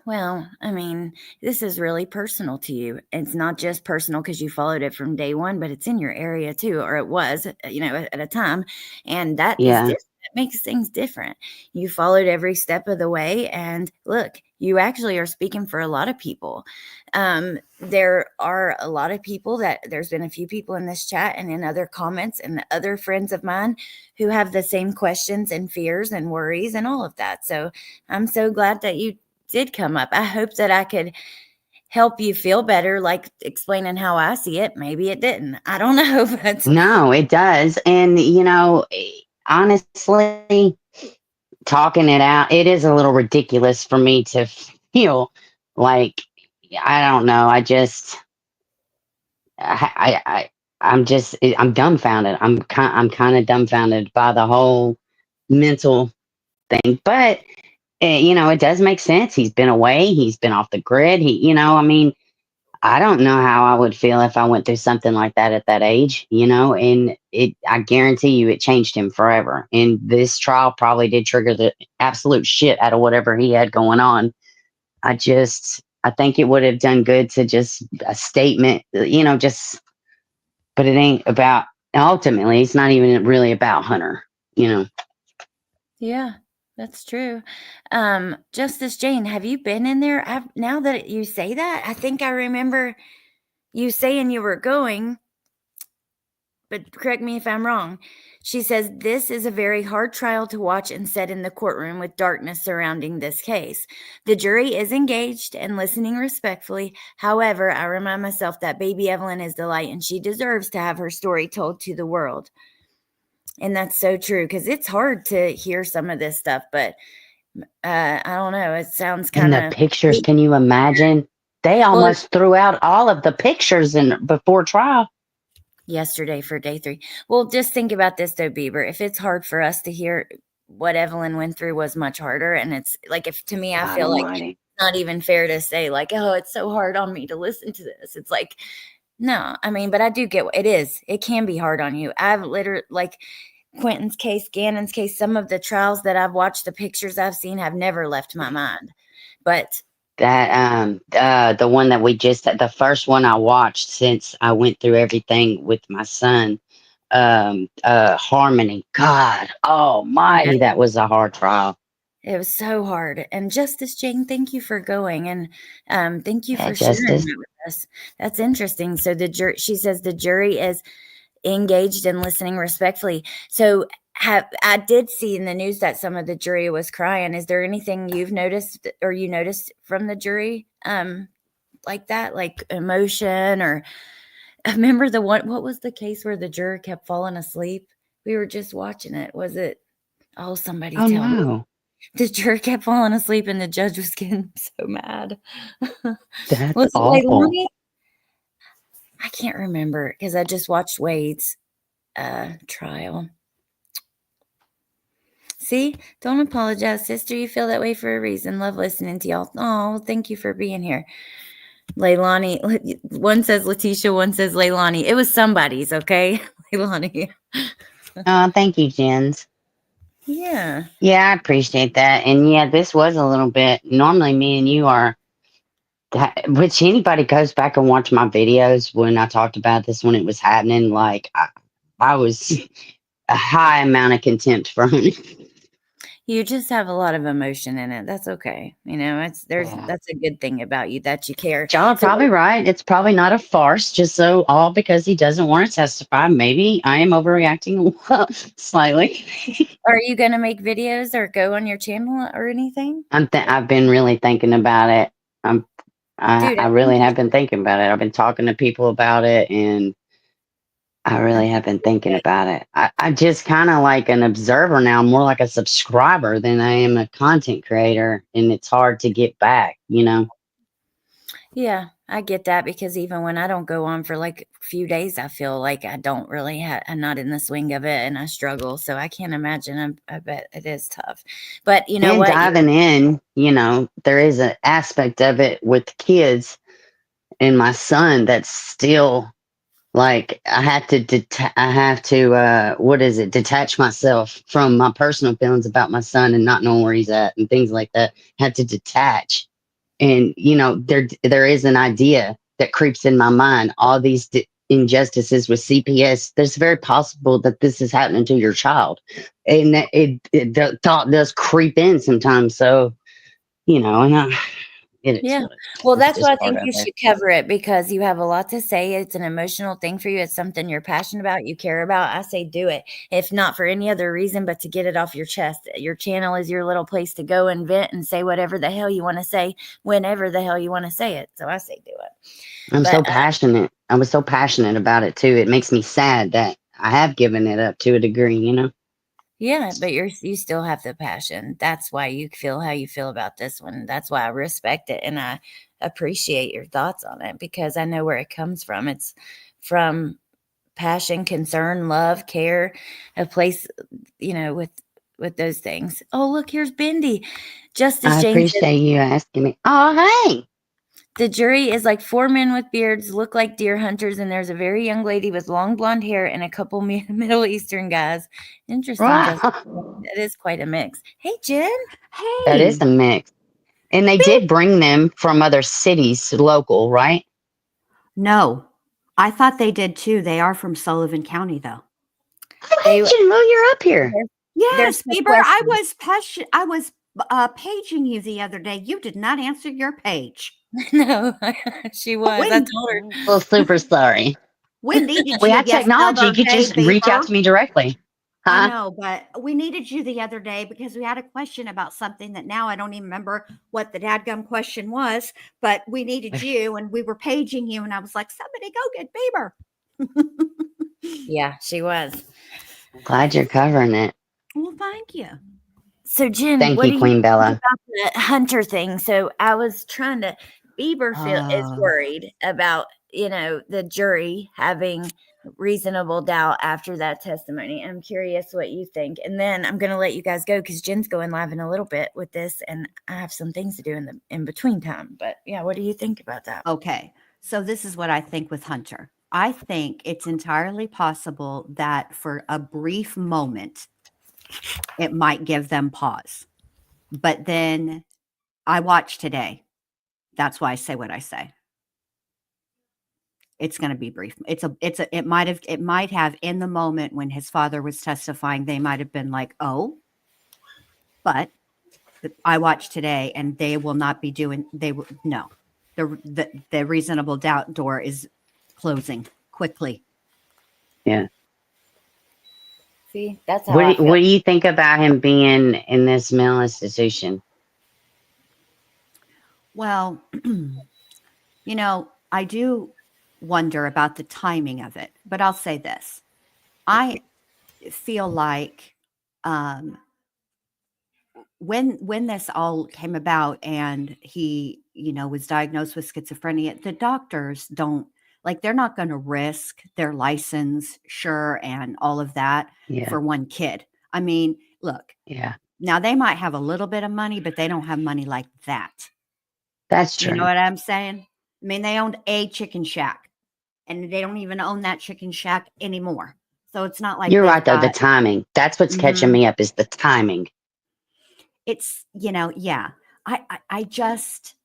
Well, I mean, this is really personal to you. It's not just personal because you followed it from day one, but it's in your area too, or it was, at a time. And that is Yeah. different. That makes things different. You followed every step of the way. And look, you actually are speaking for a lot of people. There are a lot of people there's been a few people in this chat and in other comments and other friends of mine who have the same questions and fears and worries and all of that. So I'm so glad that you did come up. I hope that I could help you feel better, like explaining how I see it. Maybe it didn't. I don't know. But No, it does. And, honestly, talking it out, it is a little ridiculous for me to feel like, I don't know. I'm dumbfounded. I'm kind of dumbfounded by the whole mental thing, but it does make sense. He's been away. He's been off the grid. I don't know how I would feel if I went through something like that at that age, you know, and I guarantee you it changed him forever. And this trial probably did trigger the absolute shit out of whatever he had going on. I think it would have done good to just a statement, you know, but it ain't about, ultimately, it's not even really about Hunter, you know. Yeah, that's true. Justice Jane, have you been in there? Now that you say that, I think I remember you saying you were going, but correct me if I'm wrong. She says, this is a very hard trial to watch and sit in the courtroom with darkness surrounding this case. The jury is engaged and listening respectfully. However, I remind myself that baby Evelyn is the light and she deserves to have her story told to the world. And that's so true, because it's hard to hear some of this stuff, but I don't know. It sounds And kind the of pictures, can you imagine? They well. almost threw out all of the pictures before trial. Yesterday for day 3. Well, just think about this though, Bieber. If it's hard for us to hear, what Evelyn went through was much harder, and it's like, if to me, I God feel like almighty. it's not even fair to say like, oh, it's so hard on me to listen to this. It's like, no, I mean, but I do get it is. It can be hard on you. I've literally, like Quentin's case, Gannon's case, some of the trials that I've watched, the pictures I've seen have never left my mind. But That the one that the first one I watched since I went through everything with my son, Harmony. God almighty, that was a hard trial. it was so hard. And Justice Jane, thank you for going, and thank you Yeah, for sharing Justice. that with us. That's interesting. So the jury, she says, the jury is engaged and listening respectfully. So I did see in the news that some of the jury was crying. Is there anything you've noticed or you noticed from the jury like that, like emotion? Or I remember the one, what was the case where the juror kept falling asleep? We were just watching it. Was it, oh, somebody Oh tell me. no, The juror kept falling asleep and the judge was getting so mad. that's Was it awful. Leilani? I can't remember because I just watched Wade's trial. See, don't apologize, sister. You feel that way for a reason. Love listening to y'all. Oh, thank you for being here. Leilani, one says Letitia, one says Leilani. It was somebody's, okay? Leilani. Oh, thank you, Jens. Yeah. Yeah, I appreciate that. And yeah, this was a little bit. Normally, me and you are. Which anybody goes back and watch my videos when I talked about this when it was happening. Like I was a high amount of contempt for him. You just have a lot of emotion in it. That's okay. You know, Yeah. that's a good thing about you, that you care. Y'all are So probably right. It's probably not a farce, just all because he doesn't want to testify. Maybe I am overreacting slightly. are you going to make videos or go on your channel or anything? I've been really thinking about it. Dude, I I really think you have been thinking about it. I've been talking to people about it, and I really have been thinking about it. I just kind of like an observer now, more like a subscriber than I am a content creator, and it's hard to get back, you know. Yeah, I get that, because even when I don't go on for like a few days, I feel like I don't really I'm not in the swing of it and I struggle. So I can't imagine. I bet it is tough. But you know And what? diving in, you know, there is an aspect of it with kids and my son that's still like I have to detach myself from my personal feelings about my son and not knowing where he's at and things like that. Have to detach. And you know, there is an idea that creeps in my mind. All these injustices with CPS, there's very possible that this is happening to your child, and that the thought does creep in sometimes. So you know, and it is Yeah. what it is. Well, It's that's just why I part think of you it. should cover it, because you have a lot to say. It's an emotional thing for you. It's something you're passionate about, you care about. I say do it. If not for any other reason, but to get it off your chest. Your channel is your little place to go and vent and say whatever the hell you want to say, whenever the hell you want to say it. So I say do it. I'm But so passionate. I was so passionate about it too. It makes me sad that I have given it up to a degree, you know. yeah, but you still have the passion. That's why you feel how you feel about this one. That's why I respect it and I appreciate your thoughts on it, because I know where it comes from. It's from passion, concern, love, care, a place, you know, with those things. Oh, look, here's Bendy. Justice I Jane says, appreciate you asking me. Oh, hey. The jury is like 4 men with beards, look like deer hunters, and there's a very young lady with long blonde hair and a couple Middle Eastern guys. Interesting. Wow. That is quite a mix. Hey, Jen. That is Hey, a mix. And they did bring them from other cities, local, right? no, I thought they did too. They are from Sullivan County, though. Oh, They- hey, Jen, well, you're up here. Yes, no Bieber, I question. was paging you the other day. You did not answer your page. No, she was. I When, told her. Well, super sorry. we needed We you had technology. You could just reach out to me directly. I Huh? know, but we needed you the other day because we had a question about something that now I don't even remember what the dadgum question was, but we needed you and we were paging you and I was like, somebody go get Bieber. Yeah, she was. Glad you're covering it. Well, thank you. So, Jen, Thank what you, do Queen think Bella. about the Hunter thing? So, I was trying to. Bieber is Oh. worried about the jury having reasonable doubt after that testimony. I'm curious what you think, and then I'm going to let you guys go because Jen's going live in a little bit with this, and I have some things to do in between time. But yeah, what do you think about that? Okay. So this is what I think with Hunter. I think it's entirely possible that for a brief moment, it might give them pause. But then I watched today. That's why I say what I say. It's going to be brief. It might have in the moment when his father was testifying, they might have been like, oh, but I watched today and they will not be doing, no, the reasonable doubt door is closing quickly. Yeah. See, that's how I feel. What do you think about him being in this mental institution? Well, I do wonder about the timing of it, but I'll say this. I feel like when this all came about and he, was diagnosed with schizophrenia, the doctors they're not going to risk their license, sure, and all of that Yeah. for one kid. I mean, look, Yeah. now they might have a little bit of money, but they don't have money like that. That's true. You know what I'm saying? I mean, they owned a chicken shack and they don't even own that chicken shack anymore. So it's not like You're they've right, though. The got- timing. That's what's catching me up is the timing. it's, yeah. I just,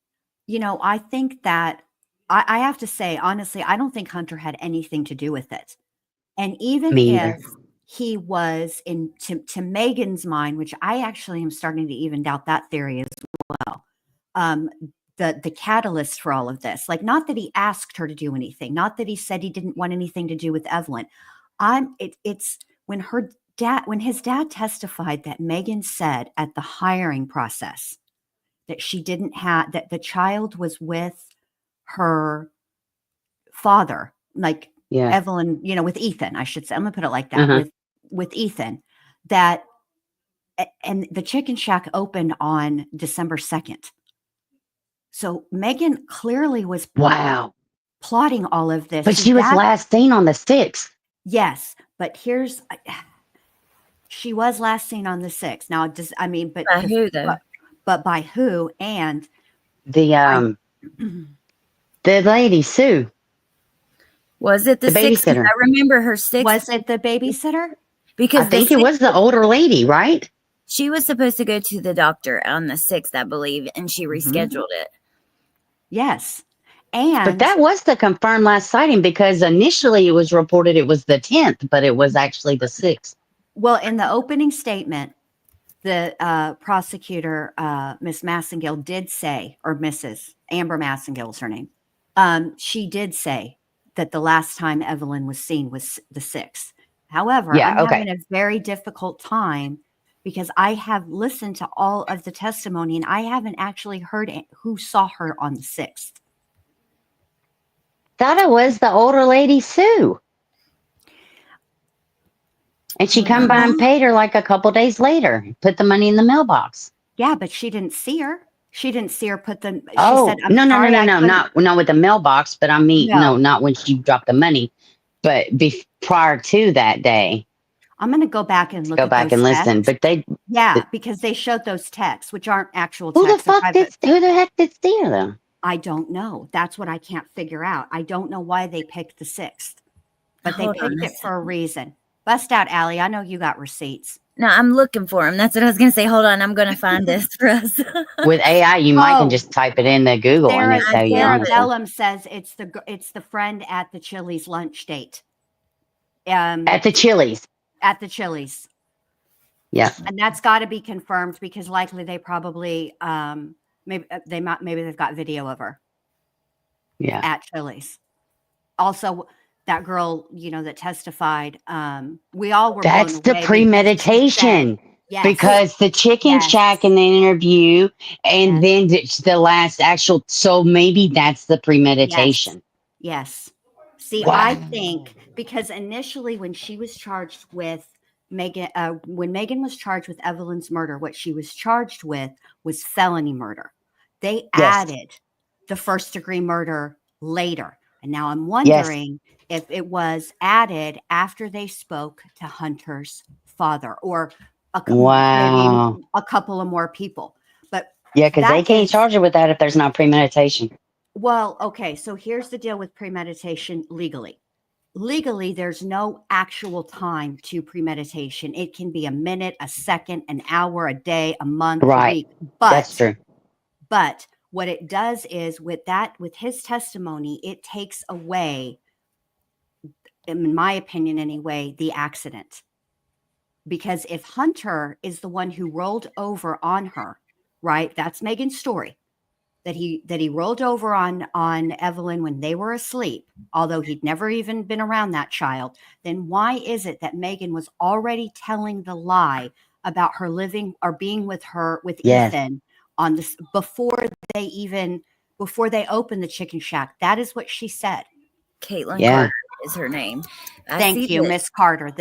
I think that I have to say, honestly, I don't think Hunter had anything to do with it. And even Me either. if he was to Megan's mind, which I actually am starting to even doubt that theory as well. The catalyst for all of this, like not that he asked her to do anything, not that he said he didn't want anything to do with Evelyn. It's when his dad testified that Megan said at the hiring process that she didn't have, that the child was with her father, like Yeah. Evelyn, with Ethan, I should say. I'm gonna put it like that, with Ethan, that, and the chicken shack opened on December 2nd. So Megan clearly was Wow. plotting all of this. But she was last seen on the 6th. Yes, but she was last seen on the 6th. Now, but By who though? But by who? And The lady, Sue. Was it the The 6th? babysitter. I remember her 6th. Was it the babysitter? Because I think it was the older lady, right? she was supposed to go to the doctor on the 6th, I believe, and she rescheduled it. Yes. And But that was the confirmed last sighting because initially it was reported it was the 10th, but it was actually the 6th. well, in the opening statement, the prosecutor, Miss Massengill, did say, or Mrs. Amber Massengill is her name. She did say that the last time Evelyn was seen was the 6th. However, Yeah, I'm okay. having a very difficult time because I have listened to all of the testimony and I haven't actually heard who saw her on the 6th. Thought it was the older lady, Sue. And she come by and paid her like a couple days later. Put the money in the mailbox. Yeah, but she didn't see her. She didn't see her put the. She Oh, said, no, not. not with the mailbox, but I mean, No. no, not when she dropped the money, but prior to that day. I'm going to go back and look Go at back those and listen. texts. But because they showed those texts, which aren't actual who texts. the heck did steal them? I don't know. That's what I can't figure out. I don't know why they picked the 6th, but they Hold on picked a it for a reason. Bust out, Allie. I know you got receipts. No, I'm looking for him. That's what I was going to say. Hold on. I'm going to find this for us. With AI, you might can Oh, just type it in the Google and Sarah, it tell you Sarah honestly. Bellum says it's the friend at the Chili's lunch date. At the Chili's. At the Chili's. Yeah. And that's got to be confirmed because likely they probably maybe they've got video of her Yeah. at Chili's. Also, that girl, that testified, we all were That's blown the away because she premeditation. said, yes, Because the chicken yes, shack in the interview, and yes, then the last actual. So maybe that's the premeditation. yes. See, Wow. I think because initially when she was charged with Megan, when Megan was charged with Evelyn's murder, what she was charged with was felony murder. They Yes. added the first degree murder later. And now I'm Yes. wondering if it was added after they spoke to Hunter's father or Wow. maybe a couple of more people. But Yeah, because they that can't is, charge her with that if there's not premeditation. well, okay. So here's the deal with premeditation legally. Legally, there's no actual time to premeditation. It can be a minute, a second, an hour, a day, a month, a Right. week. That's true. But what it does is with his testimony, it takes away, in my opinion anyway, the accident. Because if Hunter is the one who rolled over on her, right? That's Megan's story. That he rolled over on Evelyn when they were asleep, although he'd never even been around that child, then why is it that Megan was already telling the lie about her living or being with Yes. Ethan on this before they opened the chicken shack? That is what she said. Caitlin Yeah. Carter is her name. I see Thank you, that- Miss Carter.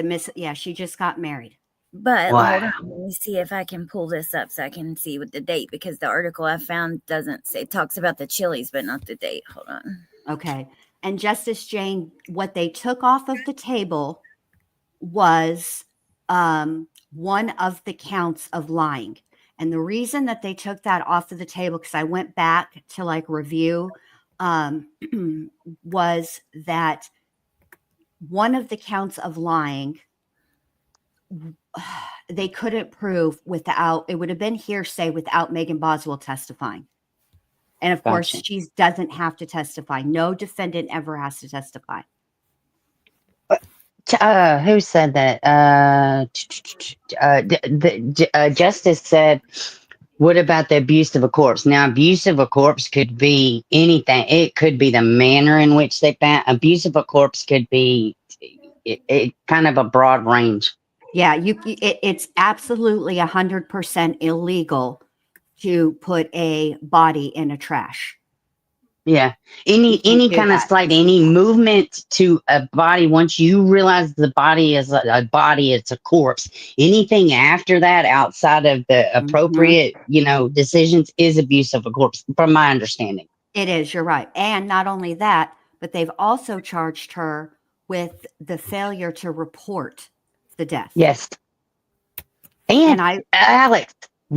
She just got married. But Wow. hold on, let me see if I can pull this up so I can see with the date because the article I found doesn't say, it talks about the Chili's, but not the date. Hold on. Okay. And Justice Jane, what they took off of the table was one of the counts of lying. And the reason that they took that off of the table, because I went back to review, was that one of the counts of lying, they couldn't prove without, it would have been hearsay without Megan Boswell testifying. And of course, Gotcha. she doesn't have to testify. No defendant ever has to testify. Who said that? Justice said, what about the abuse of a corpse? Now, abuse of a corpse could be anything. It could be the manner in which they found. Abuse of a corpse could be it kind of a broad range. Yeah, it's absolutely 100% illegal to put a body in a trash. Yeah. You can't Any do kind of that. slight, any movement to a body, once you realize the body is a body, it's a corpse. Anything after that, outside of the appropriate, decisions, is abuse of a corpse, from my understanding. It is, you're right. And not only that, but they've also charged her with the failure to report the death. Yes. And And Alex,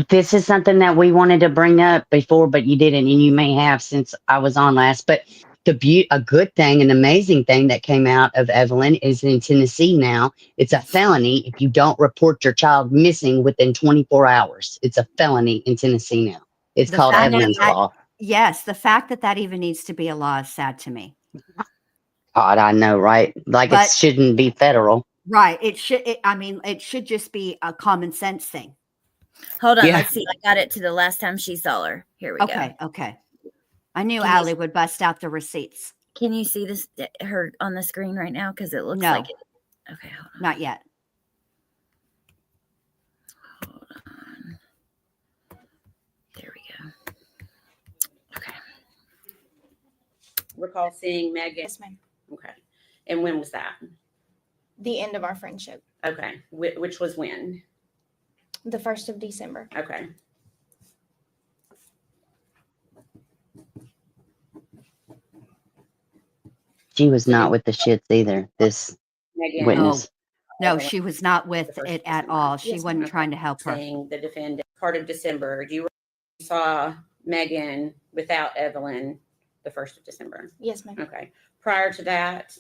this is something that we wanted to bring up before, but you didn't, and you may have since I was on last. But a good thing, an amazing thing that came out of Evelyn is in Tennessee now, it's a felony if you don't report your child missing within 24 hours. It's a felony in Tennessee now. It's The called fact Evelyn's that- Law. yes, the fact that even needs to be a law is sad to me. God, I know, right? Like But- it shouldn't be federal. Right. It should just be a common sense thing. Hold on. Yeah. Let's see. I got it to the last time she saw her. Here we go. Okay. I knew Can you- Allie would bust out the receipts. Can you see this her on the screen right now? Because it looks No. like it. Okay, hold on. Not yet. Hold on. There we go. Okay. Recall seeing Megan. Yes, ma'am. Okay. And when was that? The end of our friendship, Okay. Which was when? the 1st of December. Okay. She was not with the shits either. This Megan. witness. No, she was not with The first it at December. all. She Yes, wasn't ma'am. trying to help her. Saying the defendant part of December. Do you saw Megan without Evelyn the 1st of December. Yes, ma'am. Okay. Prior to that,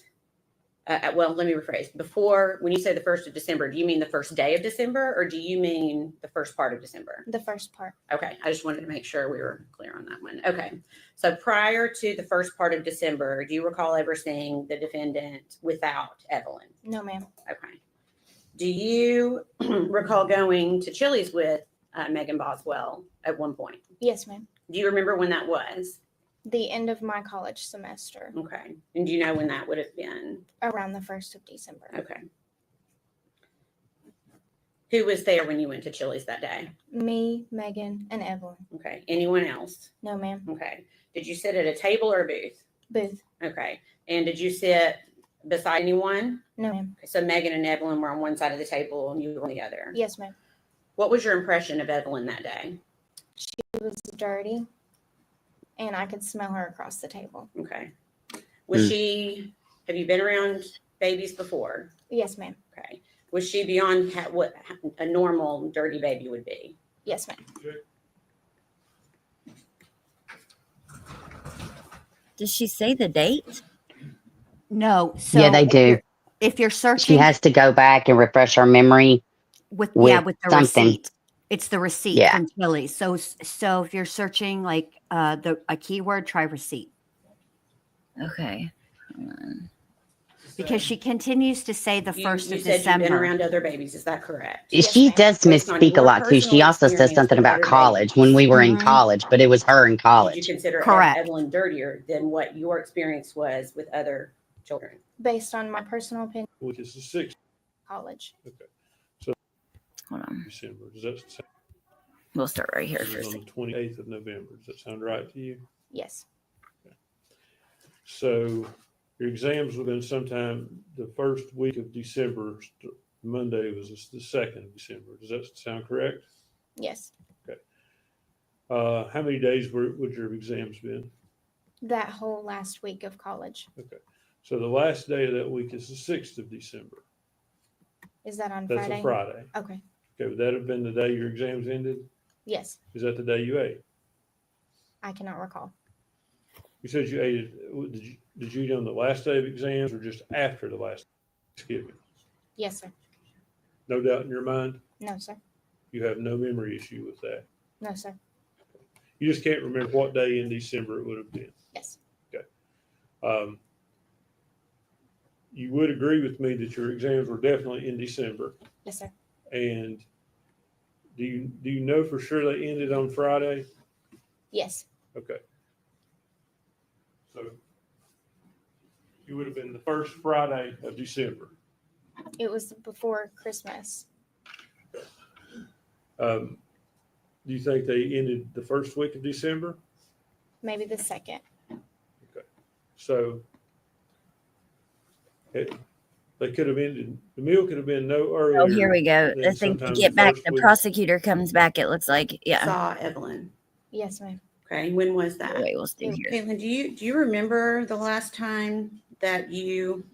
well, let me rephrase. Before, when you say the 1st of December, do you mean the first day of December or do you mean the first part of December? The first part. Okay. I just wanted to make sure we were clear on that one. Okay. So prior to the first part of December, do you recall ever seeing the defendant without Evelyn? No, ma'am. Okay. Do you recall going to Chili's with Megan Boswell at one point? Yes, ma'am. Do you remember when that was? The end of my college semester, Okay. And do you know when that would have been? around the 1st of December. Okay. Who was there when you went to Chili's that day? Me, Megan, and Evelyn. Okay. Anyone else? No, ma'am. Okay. Did you sit at a table or a booth? Booth. Okay. And did you sit beside anyone? No, ma'am. So Megan and Evelyn were on one side of the table and you were on the other. Yes, ma'am. What was your impression of Evelyn that day? She was dirty, and I could smell her across the table. Okay. Was she, have you been around babies before? Yes, ma'am. Okay. Was she beyond what a normal dirty baby would be? Yes, ma'am. Does she say the date? No. So Yeah, they do. If you're She searching has to go back and refresh her memory. with with the something. receipt, it's the receipt Yeah. from Chili's. So if you're searching like a keyword, try receipt, Okay. Hold on. because she continues to say the You 1st of said you've been December. around other babies. Is that correct? Yes, She ma'am. does Based on misspeak a your lot too. She personal also says experience something with about other college babies. when we were in Mhm. college, but it was her in Did you college. consider Correct. Evelyn dirtier than what your experience was with other children? Based on my personal opinion, Which is the 6th college. Hold on. of December. Does that sound We'll start right here this is first. on the 28th of November? Does that sound right to you? Yes. So your exams would have been sometime the first week of December. Monday was the 2nd of December. Does that sound correct? Yes. How many days would your exams been? That whole last week of college. Okay. So the last day of that week is the 6th of December. Is that on That's Friday? a Friday. Okay. Okay, would that have been the day your exams ended? Yes. Is that the day you ate? I cannot recall. You said you ate it. Did you eat on the last day of exams or just after the last Thanksgiving? Yes, sir. No doubt in your mind, No, sir. you have no memory issue with that. No, sir. You just can't remember what day in December it would have been. Yes. You would agree with me that your exams were definitely in December. Yes, sir. And do you know for sure they ended on Friday? Yes. Okay. So you would have been the first Friday of December. It was before Christmas. Do you think they ended the first week of December? Maybe the 2nd. So they could have ended, the meal could have been no earlier. Oh, here we go. than I think to sometime get back, first the week. prosecutor comes back. It looks like, yeah. Saw Evelyn. Yes, ma'am. Okay. When was that? Wait, we'll stay here. Caitlin, do you remember the last time that you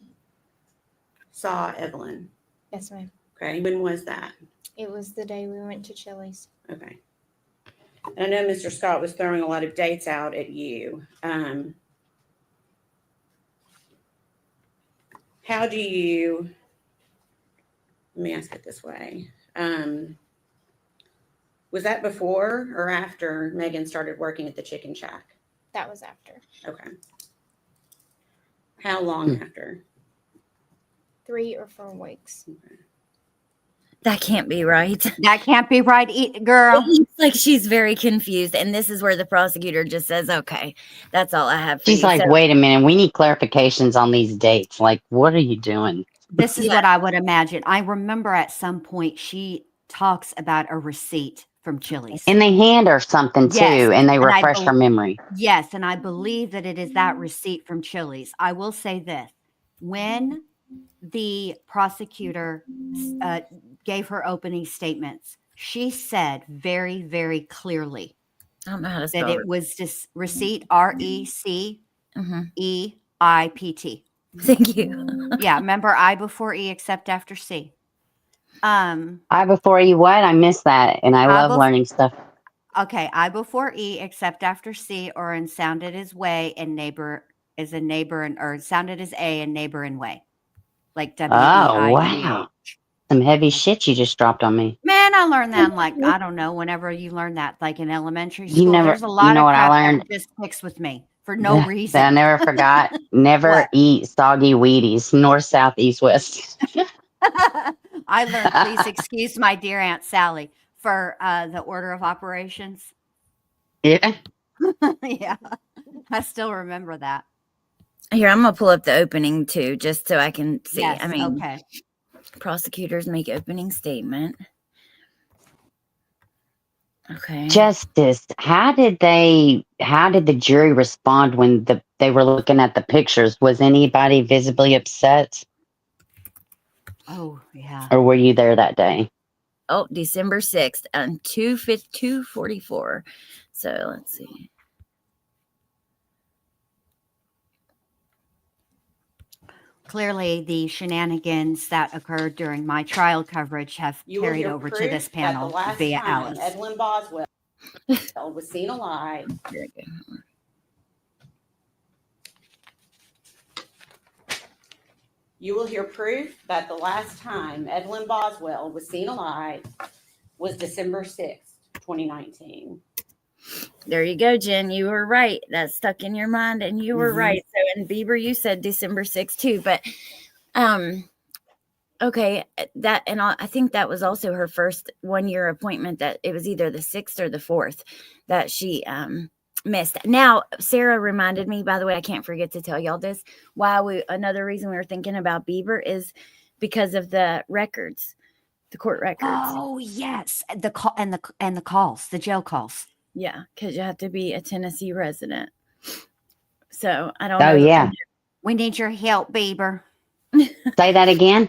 saw Evelyn? Yes, ma'am. Okay. When was that? It was the day we went to Chili's. Okay. And I know Mr. Scott was throwing a lot of dates out at you. How do you, let me ask it this way. Was that before or after Megan started working at the Chicken Shack? That was after. Okay. How long after? 3 or 4 weeks. That can't be right. That can't be right, girl. It looks like she's very confused. And this is where the prosecutor just says, okay, that's all I have for She's you. like, So- wait a minute, we need clarifications on these dates. Like, what are you doing? This is Yeah. what I would imagine. I remember at some point she talks about a receipt from Chili's. And they hand her something too, Yes, and they and I refresh her memory. Yes, and I believe that it is that receipt from Chili's. I will say this. When the prosecutor gave her opening statements, she said very, very clearly I don't know how to that spell it it. was this receipt, RECEIPT. Thank you. Yeah, remember I before E except after C. I before you what? I missed that, and I I love bef- learning stuff. Okay, I before E, except after C, or in sounded as way and neighbor is a neighbor and or sounded as A and neighbor and way. Like Oh, WEIGH. wow. Some heavy shit you just dropped on me. Man, I learned that in like, I don't know, whenever you learn that, like in elementary You school. never, There's a you lot know of what I crap that learned? just sticks with me for no That I reason. never forgot. Never What? eat soggy Wheaties, north, south, east, west. I learned, please excuse my dear Aunt Sally for the order of operations. Yeah. Yeah, I still remember that. Here, I'm gonna pull up the opening too, just so I can see. Yes, I mean, okay. prosecutors make opening statement. Okay. Justice, how did the jury respond when they were looking at the pictures? Was anybody visibly upset, Oh, yeah. or were you there that day? Oh, December 6th and 2:44. So let's see. Clearly, the shenanigans that occurred during my trial coverage have You will carried hear over to proof this that panel the last via time Alice. Evelyn Boswell was seen alive. Here we go. You will hear proof that the last time Evelyn Boswell was seen alive was December 6th, 2019. There you go, Jen. You were right. That stuck in your mind, and you were Mhm. right. So, and Bieber, you said December 6th too, but okay, that and I think that was also her first 1-year appointment. That it was either the 6th or the 4th that she missed. Now, Sarah reminded me. By the way, I can't forget to tell y'all this. Another reason we were thinking about Bieber is because of the records, the court records. Oh, yes. The call and the calls, the jail calls. Yeah, because you have to be a Tennessee resident. So I don't Oh, know. yeah. We need your help, Bieber. Say that again.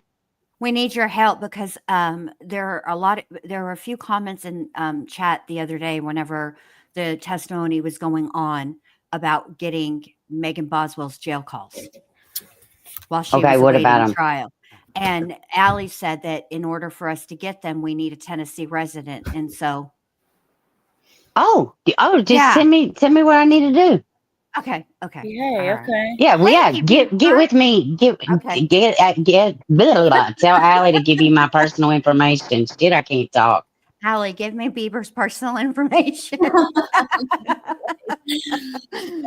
We need your help because there were a few comments in chat the other day whenever the testimony was going on about getting Megan Boswell's jail calls while she Okay, was what about awaiting 'em? trial. And Allie said that in order for us to get them, we need a Tennessee resident. And so, just Yeah. send me what I need to do. okay. Yay, All right. okay. Yeah, well, yeah, Thank you, get with Bieber. me. Okay. Blah, blah, blah. Tell Allie to give you my personal information. Shit, I can't talk. Allie, give me Bieber's personal information.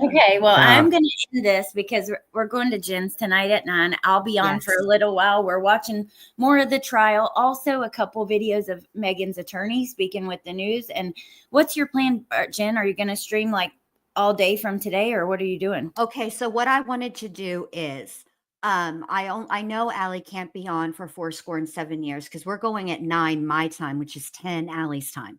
Okay, well, Uh. I'm going to end this because we're going to Jen's tonight at 9. I'll be on for Yes. a little while. We're watching more of the trial. Also, a couple videos of Megan's attorney speaking with the news. And what's your plan, Jen? Are you going to stream like all day from today, or what are you doing? Okay, so what I wanted to do is, I know Allie can't be on for 7 years because we're going at 9 my time, which is 10 Allie's time.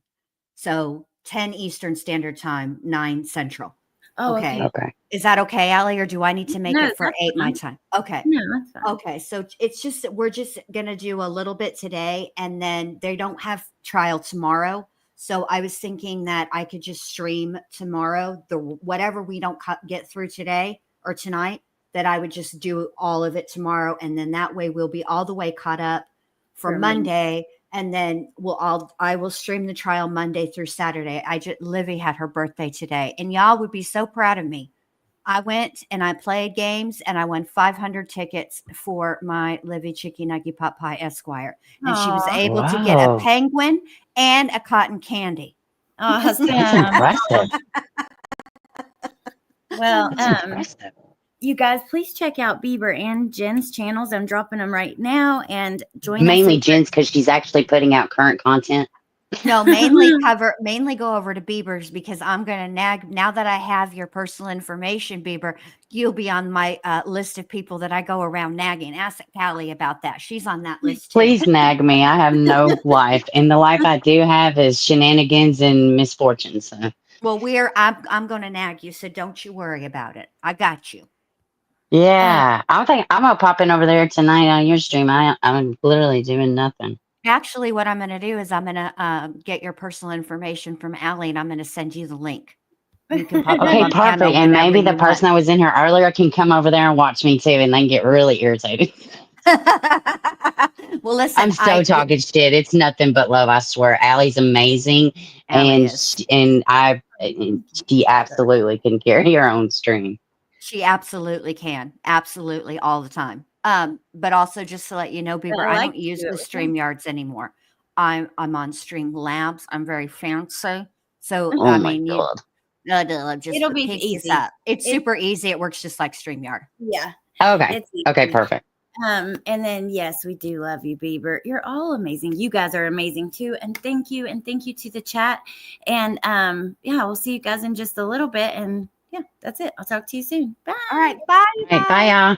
So 10 Eastern Standard Time, 9 Central. Oh, Okay. Okay. Is that okay, Allie, or do I need to make No, it for that's 8 my fine. time? Okay. No, that's fine. Okay, so it's just we're just gonna do a little bit today, and then they don't have trial tomorrow. So I was thinking that I could just stream tomorrow the whatever we don't get through today or tonight. That I would just do all of it tomorrow, and then that way we'll be all the way caught up for For Monday, and then I will stream the trial Monday through Saturday. Livy had her birthday today, and y'all would be so proud of me. I went and I played games and I won 500 tickets for my Livy Chicky Nuggy Pot Pie Esquire. And she was Aw. able to get a Wow. penguin and a cotton candy. Awesome. That's impressive. Well, That's impressive. you guys, please check out Bieber and Jen's channels. I'm dropping them right now, and join Mainly us. Jen's because she's actually putting out current content. No, mainly go over to Bieber's because I'm going to nag. Now that I have your personal information, Bieber, you'll be on my list of people that I go around nagging. Ask Callie about that. She's on that list too. Please nag me. I have no life, and the life I do have is shenanigans and misfortunes. So. Well, I'm going to nag you, so don't you worry about it. I got you. Yeah, I'm gonna pop in over there tonight on your stream. I'm literally doing nothing. Actually, what I'm going to do is I'm going to get your personal information from Allie, and I'm going to send you the link. You can pop up Okay, on panel perfect. And whenever maybe the you person that was in here earlier can come over there and watch me too, and then get really irritated. Well, listen, I'm so talking shit. It's nothing but love. I swear. Allie's amazing. Allie And is. she absolutely can carry her own stream. She absolutely can. Absolutely all the time. But also just to let you know, Bieber, I I like don't to use do it the with StreamYards anymore. I'm on Streamlabs. I'm very fancy. So Oh I my mean, you God. just It'll be pick this easy. up. It's It- super easy. It works just like StreamYard. Yeah, Okay. it's Okay, easy. perfect. And then yes, we do love you, Bieber. You're all amazing. You guys are amazing too. And thank you to the chat. And yeah, we'll see you guys in just a little bit. And yeah, that's it. I'll talk to you soon. Bye. All right. Bye. All right, bye, y'all.